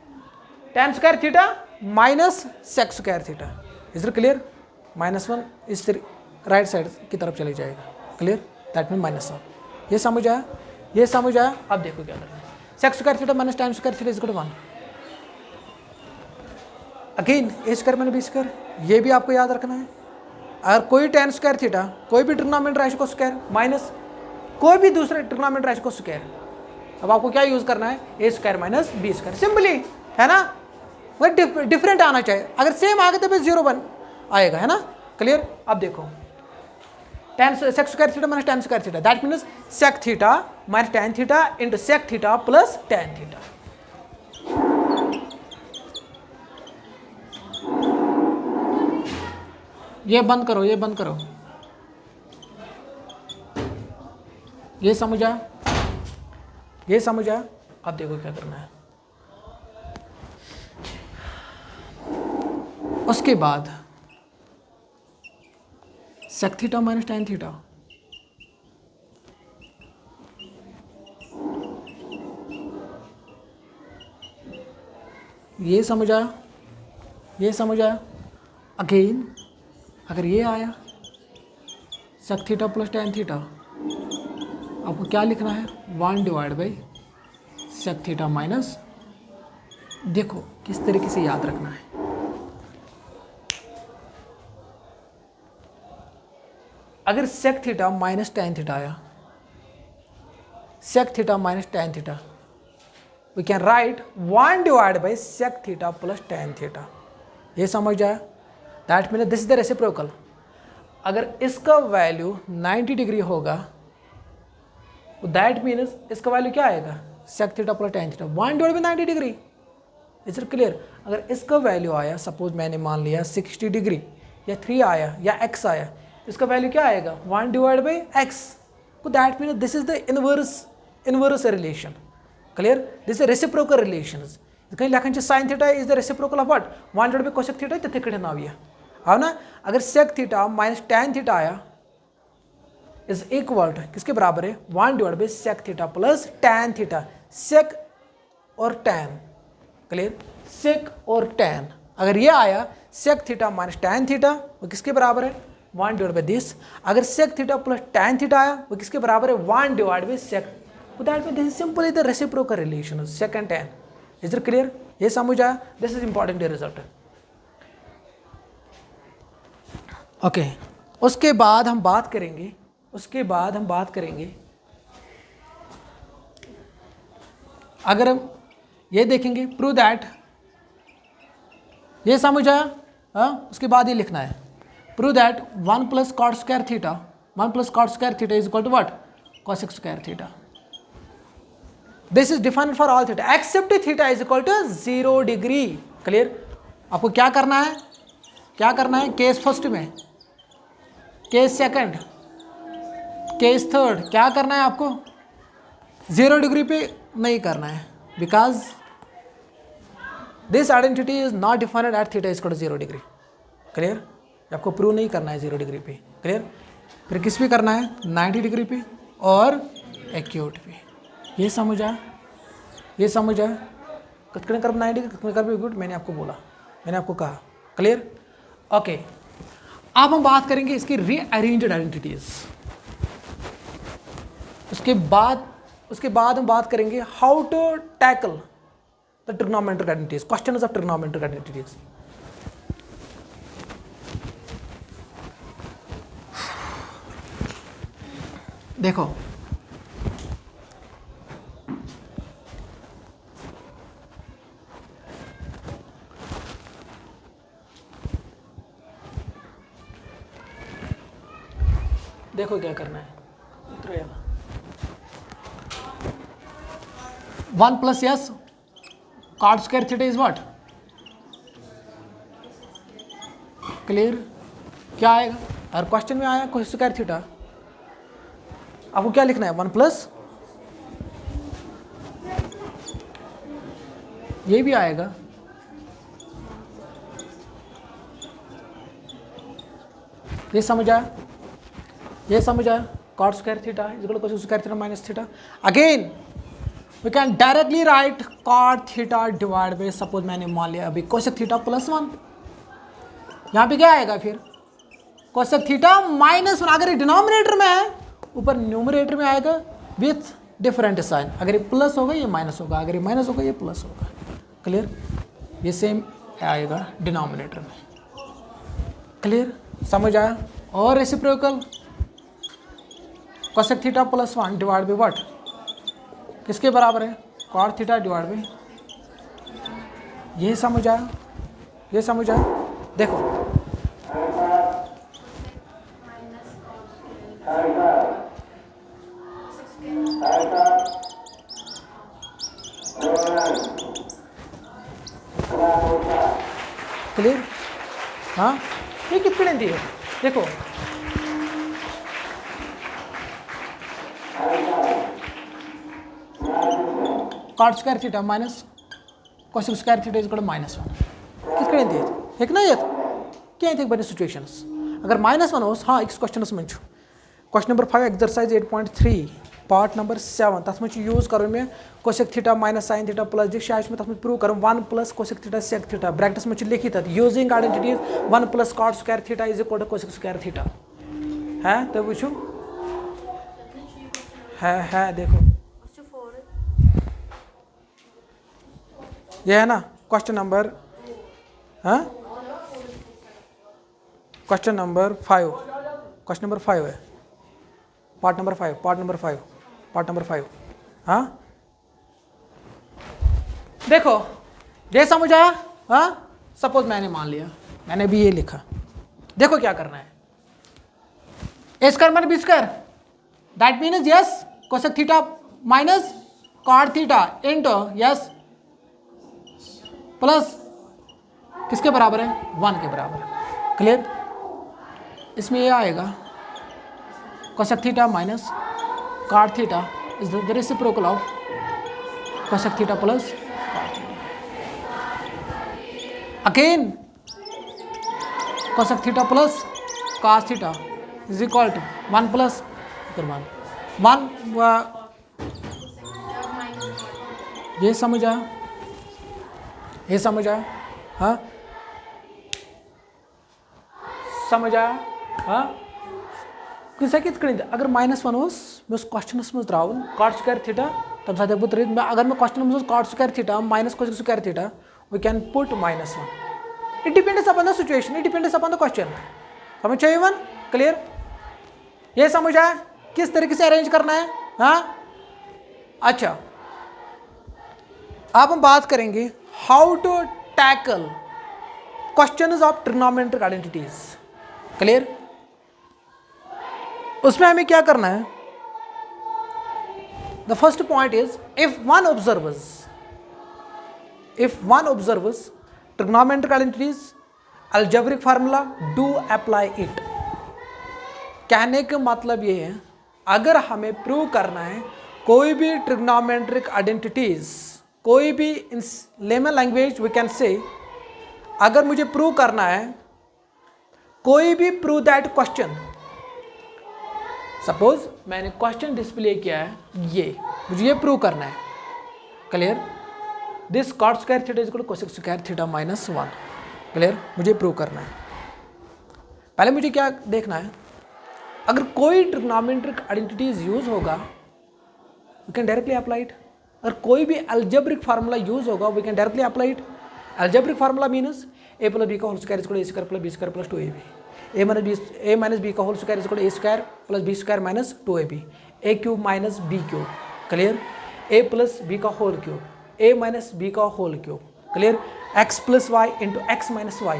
tan square theta minus sec square theta, is it clear. Minus 1 इस राइट साइड की तरफ चली जाएगा, क्लियर, दैट मीन माइनस 1, ये समझ आया, ये समझ आया। अब देखो क्या करना है, sec square theta minus tan square theta is equal to 1, again a square minus B square, ये भी आपको याद रखना है। अगर कोई tan स्क्वायर थीटा, कोई भी ट्रिग्नोमेट्रिक रेशियो को स्क्वायर माइनस कोई भी दूसरे ट्रिग्नोमेट्रिक रेशियो को स्क्वायर, अब आपको क्या यूज करना है, A square minus B square, simply, है ना। वह डिफरेंट आना चाहिए, अगर सेम आ गया तो फिर 0 1 आएगा, है ना, क्लियर। अब देखो tan sec square theta minus tan square theta, that means sec theta minus tan theta into sec theta plus tan theta. ये बंद करो, ये बंद करो, ये समझ आया, ये समझ आया। अब देखो क्या करना है, उसके बाद sec theta minus tan theta ये समझ आया, ये समझ आया। अगेन अगर ये आया sec theta plus tan theta, आपको क्या लिखना है, 1 divide by sec theta minus, देखो किस तरीके से याद रखना है। अगर sec theta minus tan theta आया, sec theta minus tan theta, we can write 1 divide by sec theta plus tan theta. ये समझ जाए, that mean this is the reciprocal. अगर इसका वैल्यू 90 डिग्री होगा, दैट मीन्स इसका वैल्यू क्या आएगा, सेक theta plus tan theta 1 divide by 90 degree. Is it clear? अगर इसका वैल्यू आया, सपोज मैंने मान लिया 60 डिग्री या 3 आया या x आया, इसका वैल्यू क्या आएगा, 1 डिवाइड बाई x। तो that mean this is the inverse relation. Clear? This is reciprocal relations. कहीं लेखन sine theta is the reciprocal of what, 1 divide by cosec theta तिथे कड़े नाव हाँ ना। अगर sec theta minus tan theta आया इज इक्वल टू किसके बराबर है, 1 divide by sec theta plus tan theta. Sec और टैन, क्लियर, सेक और टैन। अगर ये आया sec theta minus tan theta, वो किसके बराबर है, 1 डिवाइड बाई दिस। अगर sec theta plus tan theta आया, वो किसके बराबर है, 1 divide by sec. That mean this is simply the reciprocal relation sec and tan. Is it clear? ये समझ आया? This is important result. Okay, उसके बाद हम बात करेंगे, अगर हम ये देखेंगे, प्रूव दैट, ये समझ आया? हाँ, उसके बाद ये लिखना है, prove that 1 plus cot square theta, 1 plus cot square theta is equal to what, cosec square theta. This is defined for all theta except theta is equal to 0 degree. Clear? आपको क्या करना है, केस फर्स्ट में, case second, case third, क्या करना है आपको, 0 degree पे नहीं करना है, because this identity is not defined at theta is equal to 0 degree. Clear? आपको प्रूव नहीं करना है 0 डिग्री पे। क्लियर? फिर किस पे करना है, 90 डिग्री पे और एक्यूट पे। ये समझ आया? कितने कर 90 कितने कर एक्यूट, मैंने आपको बोला, मैंने आपको कहा। क्लियर? ओके, अब हम बात करेंगे इसकी रीअरेंज्ड आइडेंटिटीज। उसके बाद हम बात करेंगे how to tackle the trigonometric identities, questions of trigonometric identities. देखो, क्या करना है, 1 plus yes cot square theta is what, clear? क्या आएगा, और क्वेश्चन में आया कोसेक स्क्वायर थीटा, आपको क्या लिखना है, 1 प्लस, ये भी आएगा, ये समझ आया, cot square theta is equal to cosec square theta minus theta. Again we can directly write cot theta divide by, suppose मैंने मान लिया अभी कोसेक थीटा प्लस 1, यहाँ पे क्या आएगा फिर, कोसेक थीटा माइनस 1। अगर ये डिनोमिनेटर में है, ऊपर न्यूमरेटर में आएगा विथ डिफरेंट साइन। अगर ये प्लस होगा ये माइनस होगा, अगर ये माइनस होगा ये प्लस होगा। क्लियर? ये सेम आएगा डिनोमिनेटर में। क्लियर? समझ आया? और reciprocal cosec theta plus 1 divide by what, किसके बराबर है, कॉट थीटा डिवाइड बाई, ये समझ आया? देखो क्लियर? हाँ, ये कितने दी है, देखो cot square theta minus cosec square theta is equal to -1 कितने दिए थे, एक ना ये क्या थे बने सिचुएशंस। अगर -1 हो, हाँ, इस क्वेश्चन में question number 5 exercise 8.3 part number 7 तथ मज यूज कर cosec theta minus sine theta plus डी शायद तथ प्रूव कर 1 plus cosec theta sec theta brackets में लिखित using identities 1 plus cot square theta is equal to cosec square theta है तो वो है देखो ये है ना क्वेश्चन नंबर क्वेश्चन नंबर 5 है पार्ट नंबर 5 हाँ देखो ये समझ आया हाँ सपोज मैंने मान लिया मैंने भी ये लिखा देखो क्या करना है A square minus B square that means yes cosec theta minus cot theta into yes plus किसके बराबर है 1 के बराबर क्लियर इसमें ये आएगा cosec theta minus cot theta is the reciprocal of cosec theta plus cot theta again cosec theta plus cos theta is equal to 1 plus 1 ये समझ आया हाँ समझ आया हाँ अगर -1 मैं क्वेश्चन मज त्रा कॉट स्क्वायर थीटा तम साथ बह त्रित अगर मैं क्वेश्चन मज cot square theta minus cosec square theta we can put -1 it depends upon the situation it depends upon the question समझ चाहिए वन क्लियर ये समझ आया किस तरीके से अरेंज करना है हाँ अच्छा अब हम बात करेंगे how to tackle questions of trigonometric identities clear उसमें हमें क्या करना है the first point is if one observers trigonometric identities algebraic formula do apply it कहने का मतलब ये है अगर हमें प्रूव करना है कोई भी ट्रिग्नोमेट्रिक आइडेंटिटीज कोई भी in layman language we can say अगर मुझे प्रूव करना है कोई भी प्रूव दैट क्वेश्चन सपोज मैंने क्वेश्चन डिस्प्ले किया है ये मुझे ये प्रूव करना है clear this cot square theta is equal to cosec square theta -1 clear मुझे प्रूव करना है पहले मुझे क्या देखना है अगर कोई ट्रिग्नोमेट्रिक आइडेंटिटीज यूज होगा we can directly apply it अगर कोई भी अलजेब्रिक फार्मूला यूज होगा we can directly apply it algebraic formula means a plus B का whole square is equal to a square plus B square plus 2ab a minus B का whole square is equal to a square plus B square minus 2ab a cube minus B cube clear a plus B का whole cube a minus B का whole cube clear x plus Y into X minus Y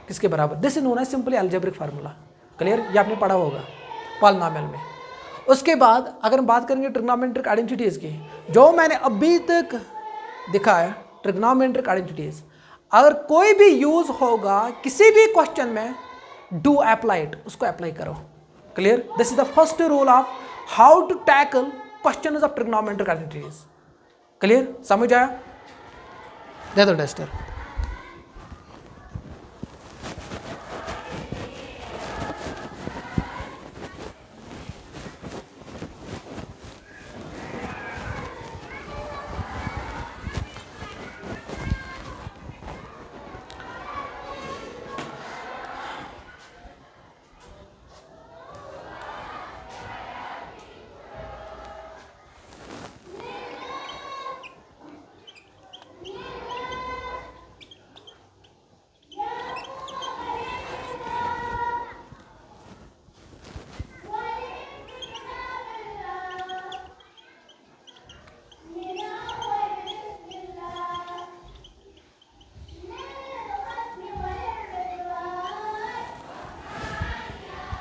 किसके बराबर this is known as simply algebraic formula clear ये आपने पढ़ा होगा polynomial में उसके बाद अगर हम बात करेंगे ट्रिग्नोमेट्रिक आइडेंटिटीज की जो मैंने अभी तक दिखाया ट्रिग्नोमेट्रिक आइडेंटिटीज अगर कोई भी यूज होगा किसी भी क्वेश्चन में डू अप्लाई इट उसको अप्लाई करो clear this is the first rule of how to tackle questions of trigonometric identities clear समझ आया दे दो टेस्टर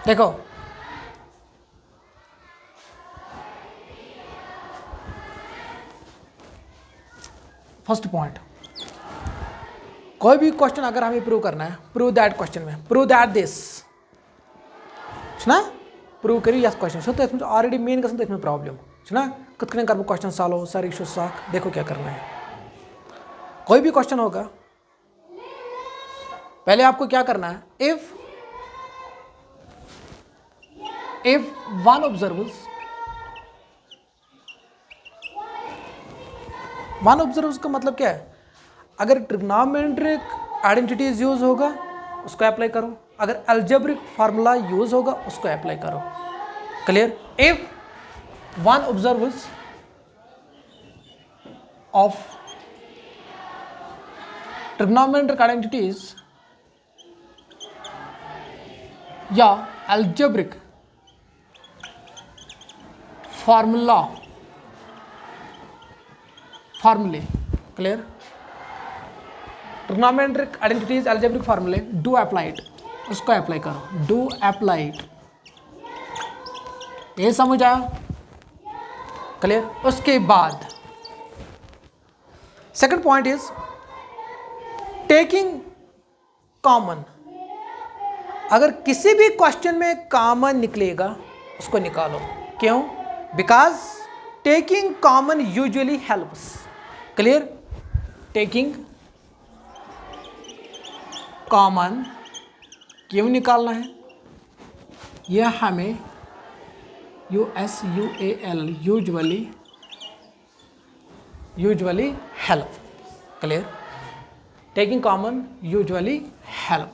देखो फर्स्ट पॉइंट कोई भी क्वेश्चन अगर हमें प्रूव करना है प्रूव दैट क्वेश्चन में प्रूव दैट दिस प्रूव करी यस क्वेश्चन सो तो ऑलरेडी मेन गसन प्रॉब्लम कत कर क्वेश्चन सॉल्व सर इशू साक देखो क्या करना है कोई भी क्वेश्चन होगा पहले आपको क्या करना है if one observes one observe का मतलब क्या है, अगर ट्रिग्नोमेट्रिक आइडेंटिटीज यूज होगा उसको अप्लाई करो, अगर अलजेब्रिक फार्मूला यूज होगा उसको अप्लाई करो। Clear? If one observes of trigonometric identities या अलजेब्रिक फार्मूले, क्लियर, ट्रिग्नोमेट्रिक आइडेंटिटीज अलजेब्रिक फार्मूले, डू अप्लाई इट, उसको अप्लाई करो, डू अप्लाई इट। ये समझ आया? क्लियर? उसके बाद second point is taking common. अगर किसी भी क्वेश्चन में कॉमन निकलेगा उसको निकालो। क्यों? Because taking common usually helps. Clear? Taking common क्यों निकालना है? यह हमें USUAL usually help. Clear? Taking common usually help.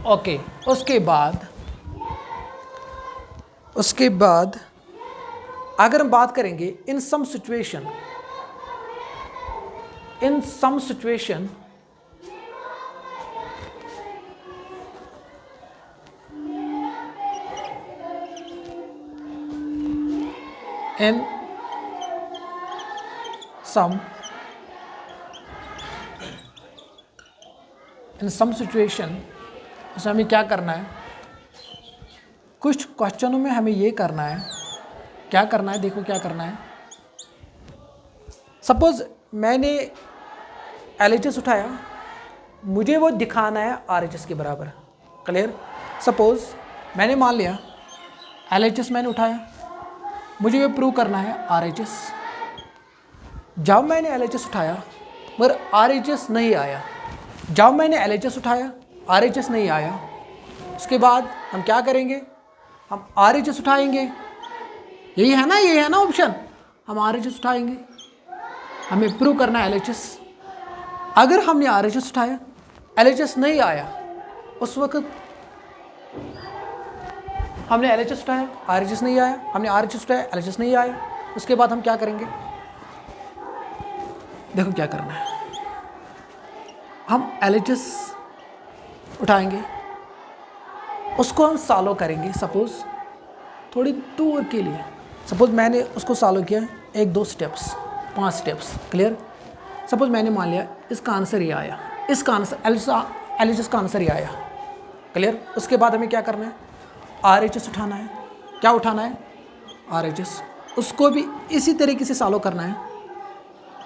Okay, उसके बाद अगर हम बात करेंगे इन सम सिचुएशन उसमें हमें क्या करना है? कुछ क्वेश्चनों में हमें ये करना है, क्या करना है, देखो क्या करना है। सपोज मैंने LHS उठाया, मुझे वो दिखाना है RHS के बराबर। क्लियर? सपोज मैंने मान लिया LHS मैंने उठाया, मुझे ये प्रूव करना है RHS। जब मैंने LHS उठाया मगर RHS नहीं आया, जब मैंने LHS उठाया RHS नहीं आया, उसके बाद हम क्या करेंगे? हम RHS उठाएंगे। यही है ना, ये है ना ऑप्शन, हम RHS उठाएंगे, हमें प्रूव करना है LHS। अगर हमने RHS उठाया, LHS नहीं आया, उस वक्त हमने LHS उठाया, RHS नहीं आया, हमने RHS उठाया, LHS नहीं आया, उसके बाद हम क्या करेंगे? देखो क्या करना है, हम LHS उठाएंगे, उसको हम सॉल्व करेंगे। सपोज थोड़ी दूर के लिए, सपोज मैंने उसको सॉल्व किया 1-2 स्टेप्स, 5 स्टेप्स। क्लियर? सपोज मैंने मान लिया इसका आंसर ये आया, इसका आंसर LHS का आंसर ये आया। क्लियर? उसके बाद हमें क्या करना है? RHS उठाना है। क्या उठाना है? RHS। उसको भी इसी तरीके से सॉल्व करना है।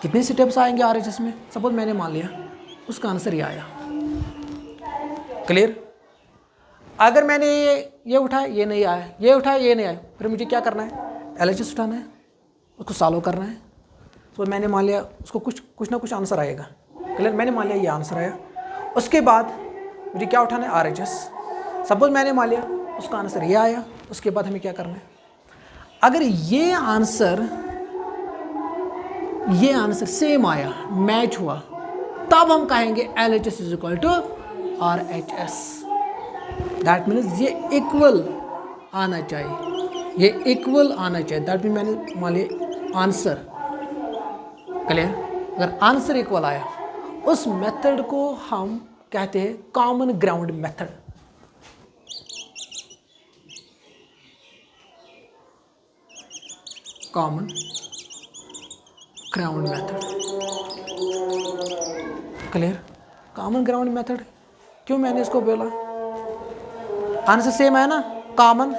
कितने स्टेप्स आएंगे RHS में? सपोज मैंने मान लिया उसका आंसर ये आया। क्लियर? अगर मैंने ये उठाया, ये नहीं आया, ये उठाया, ये नहीं आया, फिर मुझे क्या करना है? LHS उठाना है, उसको सॉल्व करना है। तो मैंने मान लिया उसको कुछ ना कुछ आंसर आएगा। क्लियर? मैंने मान लिया ये आंसर आया, उसके बाद मुझे क्या उठाना है? RHS। सपोज मैंने मान लिया उसका आंसर ये आया, उसके बाद हमें क्या करना है? अगर ये आंसर सेम आया, मैच हुआ, तब हम कहेंगे LHS is equal to RHS। That means ये इक्वल आना चाहिए, ये इक्वल आना चाहिए। दैट मीन मैंने मान लिया आंसर। क्लियर? अगर आंसर इक्वल आया, उस मेथड को हम कहते हैं common ground method. Common ground method. Clear? Common ground method क्यों मैंने इसको बोला? आंसर सेम है ना, कॉमन।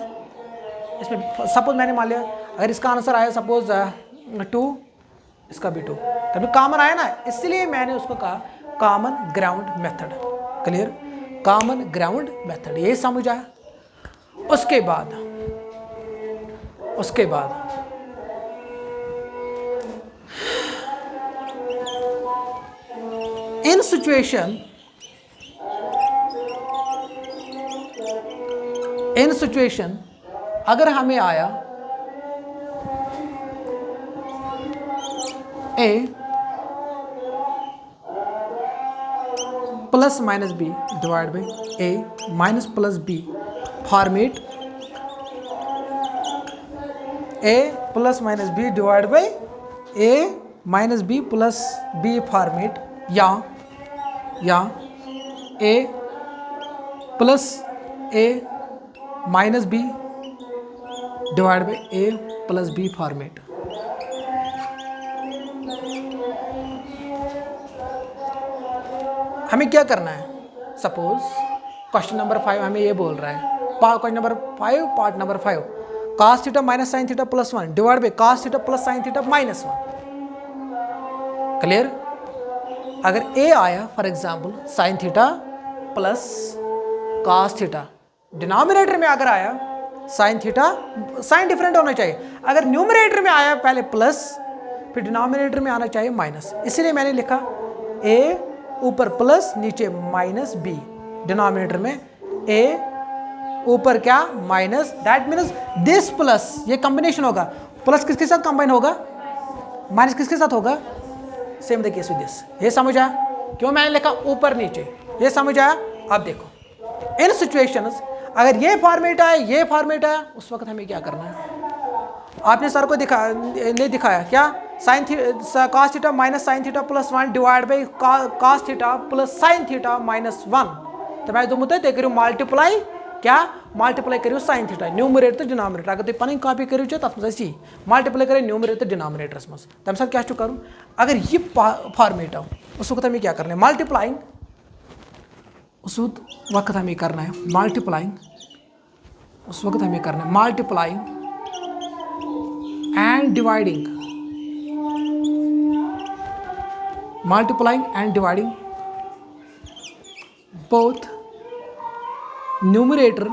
इसमें सपोज मैंने मान लिया अगर इसका आंसर आया सपोज 2, इसका भी 2, तभी कॉमन आया ना, इसलिए मैंने उसको कहा common ground method. Clear? Common ground method, ये समझ आया? उसके बाद इन सिचुएशन अगर हमें आया A plus minus B divide by A minus plus B format A plus minus B divide by A minus B plus B format या A plus A minus B divide by A plus B format. हमें क्या करना है? Suppose question number 5 हमें ये बोल रहा है, question number 5 part number 5, cos theta minus sine theta plus 1 divide by cos theta plus sine theta minus 1। Clear? अगर ए आया for example sign theta plus cos theta, denominator में अगर आया साइन थीटा, साइन डिफरेंट होना चाहिए, अगर numerator में आया पहले प्लस फिर डिनोमिनेटर में आना चाहिए माइनस, इसीलिए मैंने लिखा ए ऊपर प्लस नीचे माइनस बी, डिनोमिनेटर में ए ऊपर क्या minus, that means this plus, ये कॉम्बिनेशन होगा, प्लस किसके साथ कंबाइन होगा, माइनस किसके साथ होगा, same the case with this. ये समझ आया क्यों मैंने लिखा ऊपर नीचे? ये समझ आया? अब देखो इन सिचुएशंस अगर ये फॉर्मेट आया ये फॉर्मेट आया, उस वक्त हमें क्या करना है? आपने सर को नहीं दिखाया क्या? Sine cos theta minus sine theta plus 1 divide by cos theta plus sine theta minus 1। तो मैं तुम ते करू मल्टीप्लाई, क्या मल्टीप्लाई करू साइन थीटा न्यूमरेटर डिनोमिनेटर, अगर तुम पन कॉपी करू तथ मजी मल्टीप्लाई कर न्यूमरेटर डिनोमिनेटरस मज, तम साथ क्या कर? अगर ये फॉर्मेट आव उस वक्त हमें क्या करना है? मल्टीप्लाइंग, उस वक्त हमें करना है मल्टीप्लाइंग, उस वक्त हमें करना है multiplying and dividing, multiplying and dividing both numerator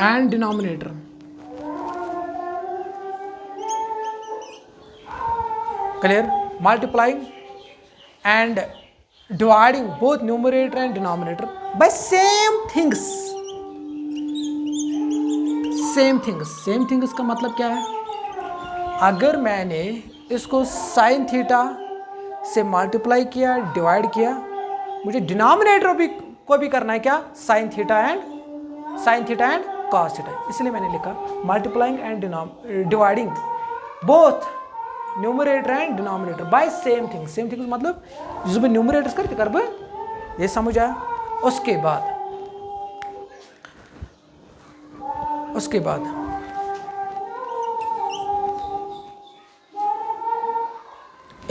and denominator, clear? Multiplying and dividing both numerator and denominator by same things, same things का मतलब क्या है? अगर मैंने इसको साइन थीटा से मल्टीप्लाई किया डिवाइड किया, मुझे डिनोमिनेटर को भी करना है क्या? Sine theta and cos theta, इसलिए मैंने लिखा multiplying and dividing both numerator and denominator by same things. Same things मतलब जो भी न्यूमरेटर्स करते कर, ये समझ आया? उसके बाद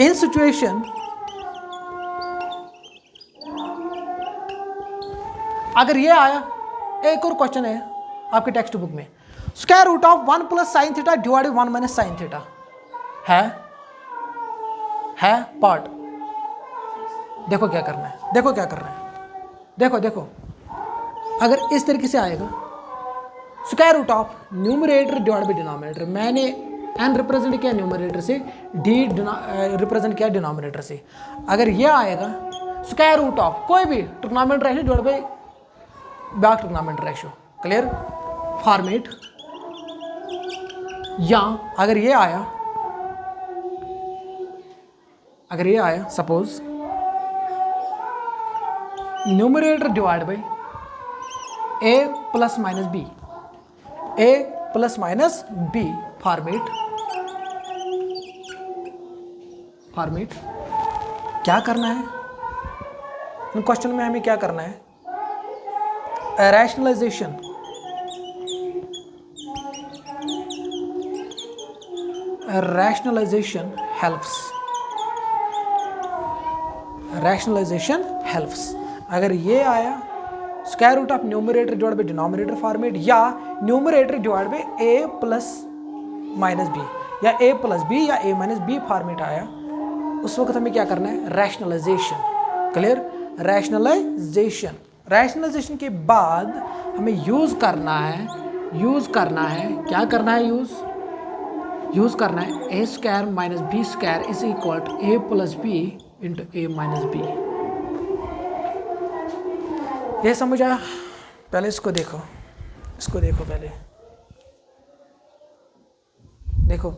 इन सिचुएशन अगर ये आया, एक और क्वेश्चन है आपके टेक्स्ट बुक में, square root of 1 plus sine theta divide 1 minus sine theta है पार्ट। देखो क्या करना है, देखो अगर इस तरीके से आएगा square root of numerator divide by denominator, मैंने n रिप्रेजेंट किया न्यूमरेटर से, d रिप्रेजेंट किया डिनोमिनेटर से। अगर ये आएगा स्क्वायर रूट ऑफ कोई भी trigonometric ratio divide by back trigonometric ratio, clear? Format, या अगर ये आया suppose numerator divide by a plus minus b, a plus minus B format क्या करना है? इन क्वेश्चन में हमें क्या करना है? Rationalization, helps. अगर ये आया square root of numerator divide by denominator format, या numerator divide by a plus minus B, या a प्लस बी या a माइनस बी फॉर्मेट आया, उस वक्त हमें क्या करना है? Rationalisation, clear? रैशनलाइजेशन के बाद हमें यूज करना है क्या करना है? यूज करना है a square minus B square is equal to a plus b into a minus b. ये समझ आया? पहले इसको देखो पहले देखो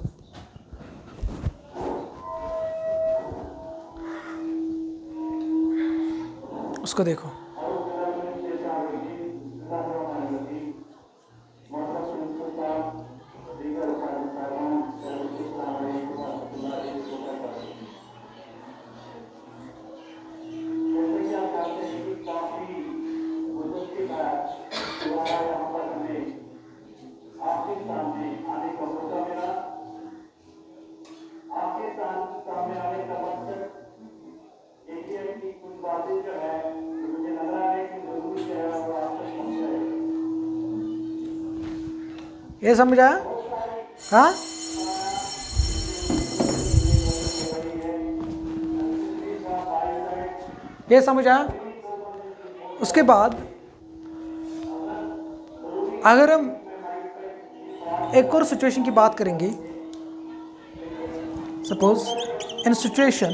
उसको देखो। ये समझा? हाँ, ये समझा? उसके बाद अगर हम एक और सिचुएशन की बात करेंगे, suppose in situation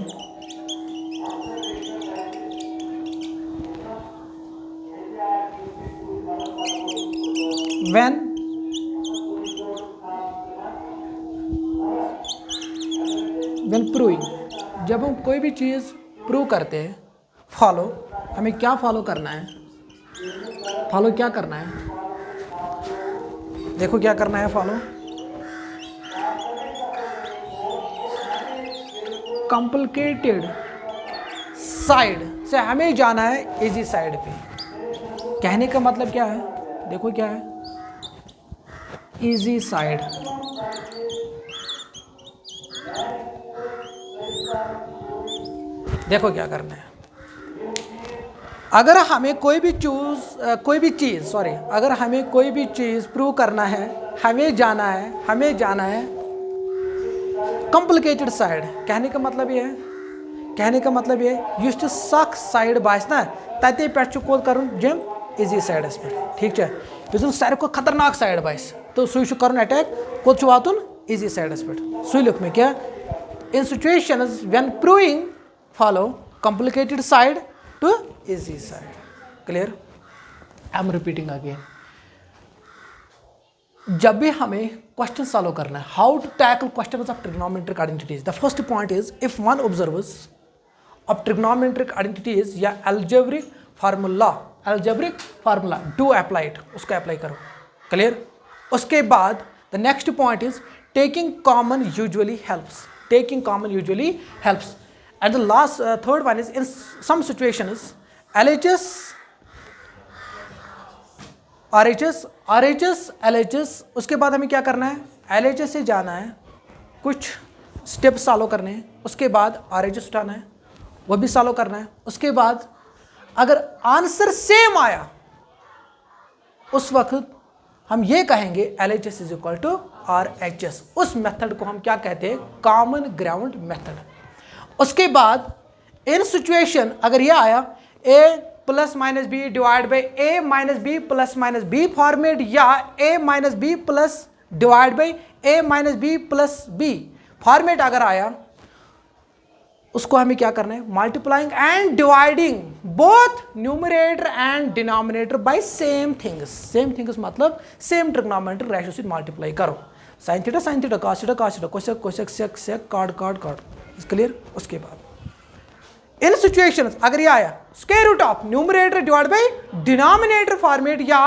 when proving, जब हम कोई भी चीज़ प्रूव करते हैं, फॉलो, हमें क्या फॉलो करना है? फॉलो क्या करना है? देखो क्या करना है फॉलो। कॉम्प्लिकेटेड साइड से हमें जाना है इजी साइड पे। कहने का मतलब क्या है? देखो क्या है, इजी साइड। देखो क्या करना है, अगर हमें कोई भी चीज़ प्रूव करना है, हमें जाना है कॉम्प्लिकेटेड साइड। कहने का मतलब ये है युस सख साइड बासना तते पे कोत कर जम इजी साइडस पे। ठीक है, युस सारे को खतरनाक साइड बास तो सह कर अटैक कोत वातुन इजी साइडस पे। सु लिख में क्या, in situations when proving follow complicated side to easy side. Clear? I am repeating again. जब भी हमें क्वेश्चन सॉल्व करना है, how to tackle questions of trigonometric identities, the first point is if one observes of trigonometric identities या algebraic formula do apply it, उसको apply करो। Clear? उसके बाद the next point is taking common usually helps. And the last third one is in some situations LHS, RHS, उसके बाद हमें क्या करना है? LHS से जाना है, कुछ स्टेप्स सॉल्व करने हैं, उसके बाद RHS उठाना है, वो भी सॉल्व करना है। उसके बाद अगर आंसर सेम आया उस वक्त हम ये कहेंगे LHS is equal to RHS। उस मेथड को हम क्या कहते हैं? Common ground method. उसके बाद इन सिचुएशन अगर ये आया a plus minus B divide by a minus B plus minus B format, या a minus B plus divide by a minus B plus B format अगर आया, उसको हमें क्या करना है? Multiplying and dividing both numerator and denominator by same things मतलब same trigonometric ratio से मल्टीप्लाई करो। Sine theta cos theta cosec sec cot. Clear? उसके बाद इन सिचुएशंस अगर ये आया square root of numerator divide by denominator format या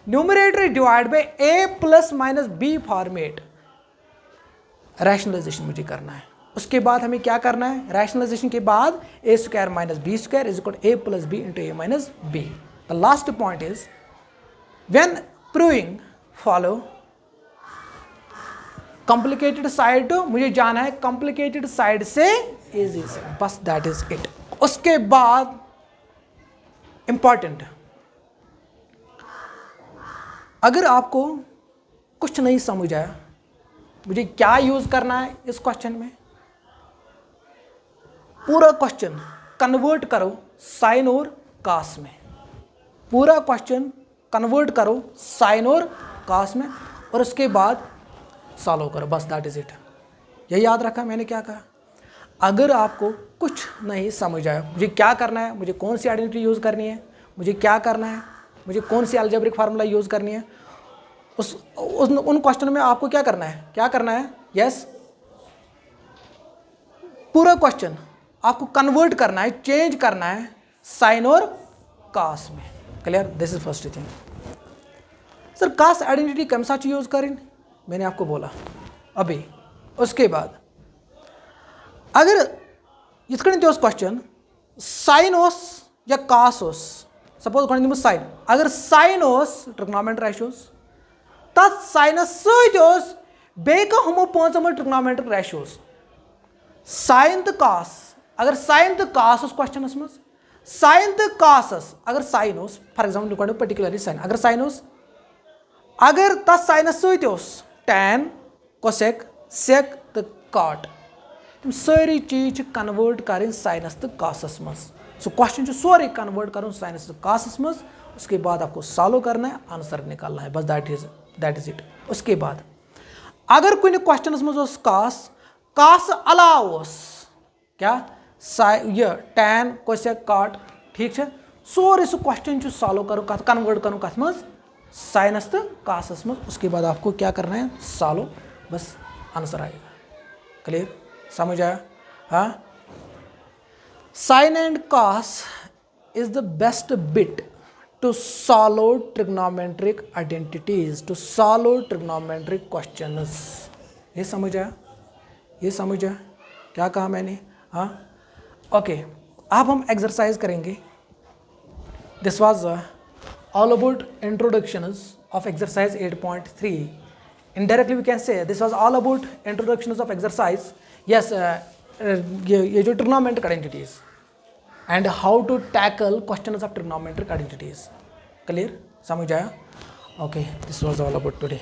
numerator divide by a plus minus B format, rationalization मुझे करना है। उसके बाद हमें क्या करना है? रैशनलाइजेशन के बाद a square minus B square is equal to a plus b into a minus b. The last point is when proving follow complicated side to, मुझे जाना है कॉम्प्लिकेटेड साइड से इजी साइड, बस दैट इज इट। उसके बाद important, अगर आपको कुछ नहीं समझ आया, मुझे क्या यूज करना है इस क्वेश्चन में? पूरा क्वेश्चन कन्वर्ट करो साइन और कॉस में, पूरा क्वेश्चन कन्वर्ट करो साइन और कॉस में, और उसके बाद सॉल्व करो, बस दैट इज इट। ये याद रखा मैंने क्या कहा? अगर आपको कुछ नहीं समझ आया, मुझे क्या करना है, मुझे कौन सी आइडेंटिटी यूज़ करनी है, मुझे क्या करना है, मुझे कौन सी अलजेब्रिक फार्मूला यूज़ करनी है, उन क्वेश्चन में आपको क्या करना है? यस, पूरा क्वेश्चन आपको कन्वर्ट करना है, चेंज करना है साइन और कास में। Clear, this is first thing. Sir cos identity कम सा यूज करें, मैंने आपको बोला अभी। उसके बाद अगर इस क्वेश्चन साइन ओस या कास ओस, सपोज गो साइन, अगर साइन ओस ट्रिग्नोमेट्रिक रेशियोज तथ साइनस सत बे हमो पांचन ट्रिग्नोमेट्रिक रेशियोज साइन तो कास, अगर साइन तो कास क्वेश्चन मज साइन तो कासस अगर साइन ओस, फॉर एग्जाम्पल पर्टिकुलरली साइन, अगर साइन ओस, अगर तथ साइनस सत टैन कोसेक सेक तो काट, तुम सारी चीज कन्वर्ट करें साइनस तो कासस मज। सो क्वेश्चन सोरे कन्वर्ट करूँ साइनस तो कासस मज, उसके बाद आपको सॉल्व करना है, आंसर निकालना है, बस दैट इज इट। उसके बाद अगर कुछ क्वेश्चन मज कास अलाव क्या ये टैन कोसेक काट, ठीक है, सोरे सो क्वेश्चन सॉल्व करूँ कन्वर्ट करूँ कथ मज साइनस तो कासस मज, उसके बाद आपको क्या करना है, सॉल्व, बस आंसर आएगा। क्लियर, समझ आया? हाँ, sine and cos is the best bit to solve trigonometric identities, to solve trigonometric questions. ये समझ आया? ये समझ आया क्या कहा मैंने? हाँ, ओके। अब हम एक्सरसाइज करेंगे। This was all about introductions of exercise 8.3. indirectly we can say this was all about introductions of exercise. Yes, ये जो trigonometric identities and how to tackle questions of trigonometric identities. Clear? समझ आया? Okay, this was all about today.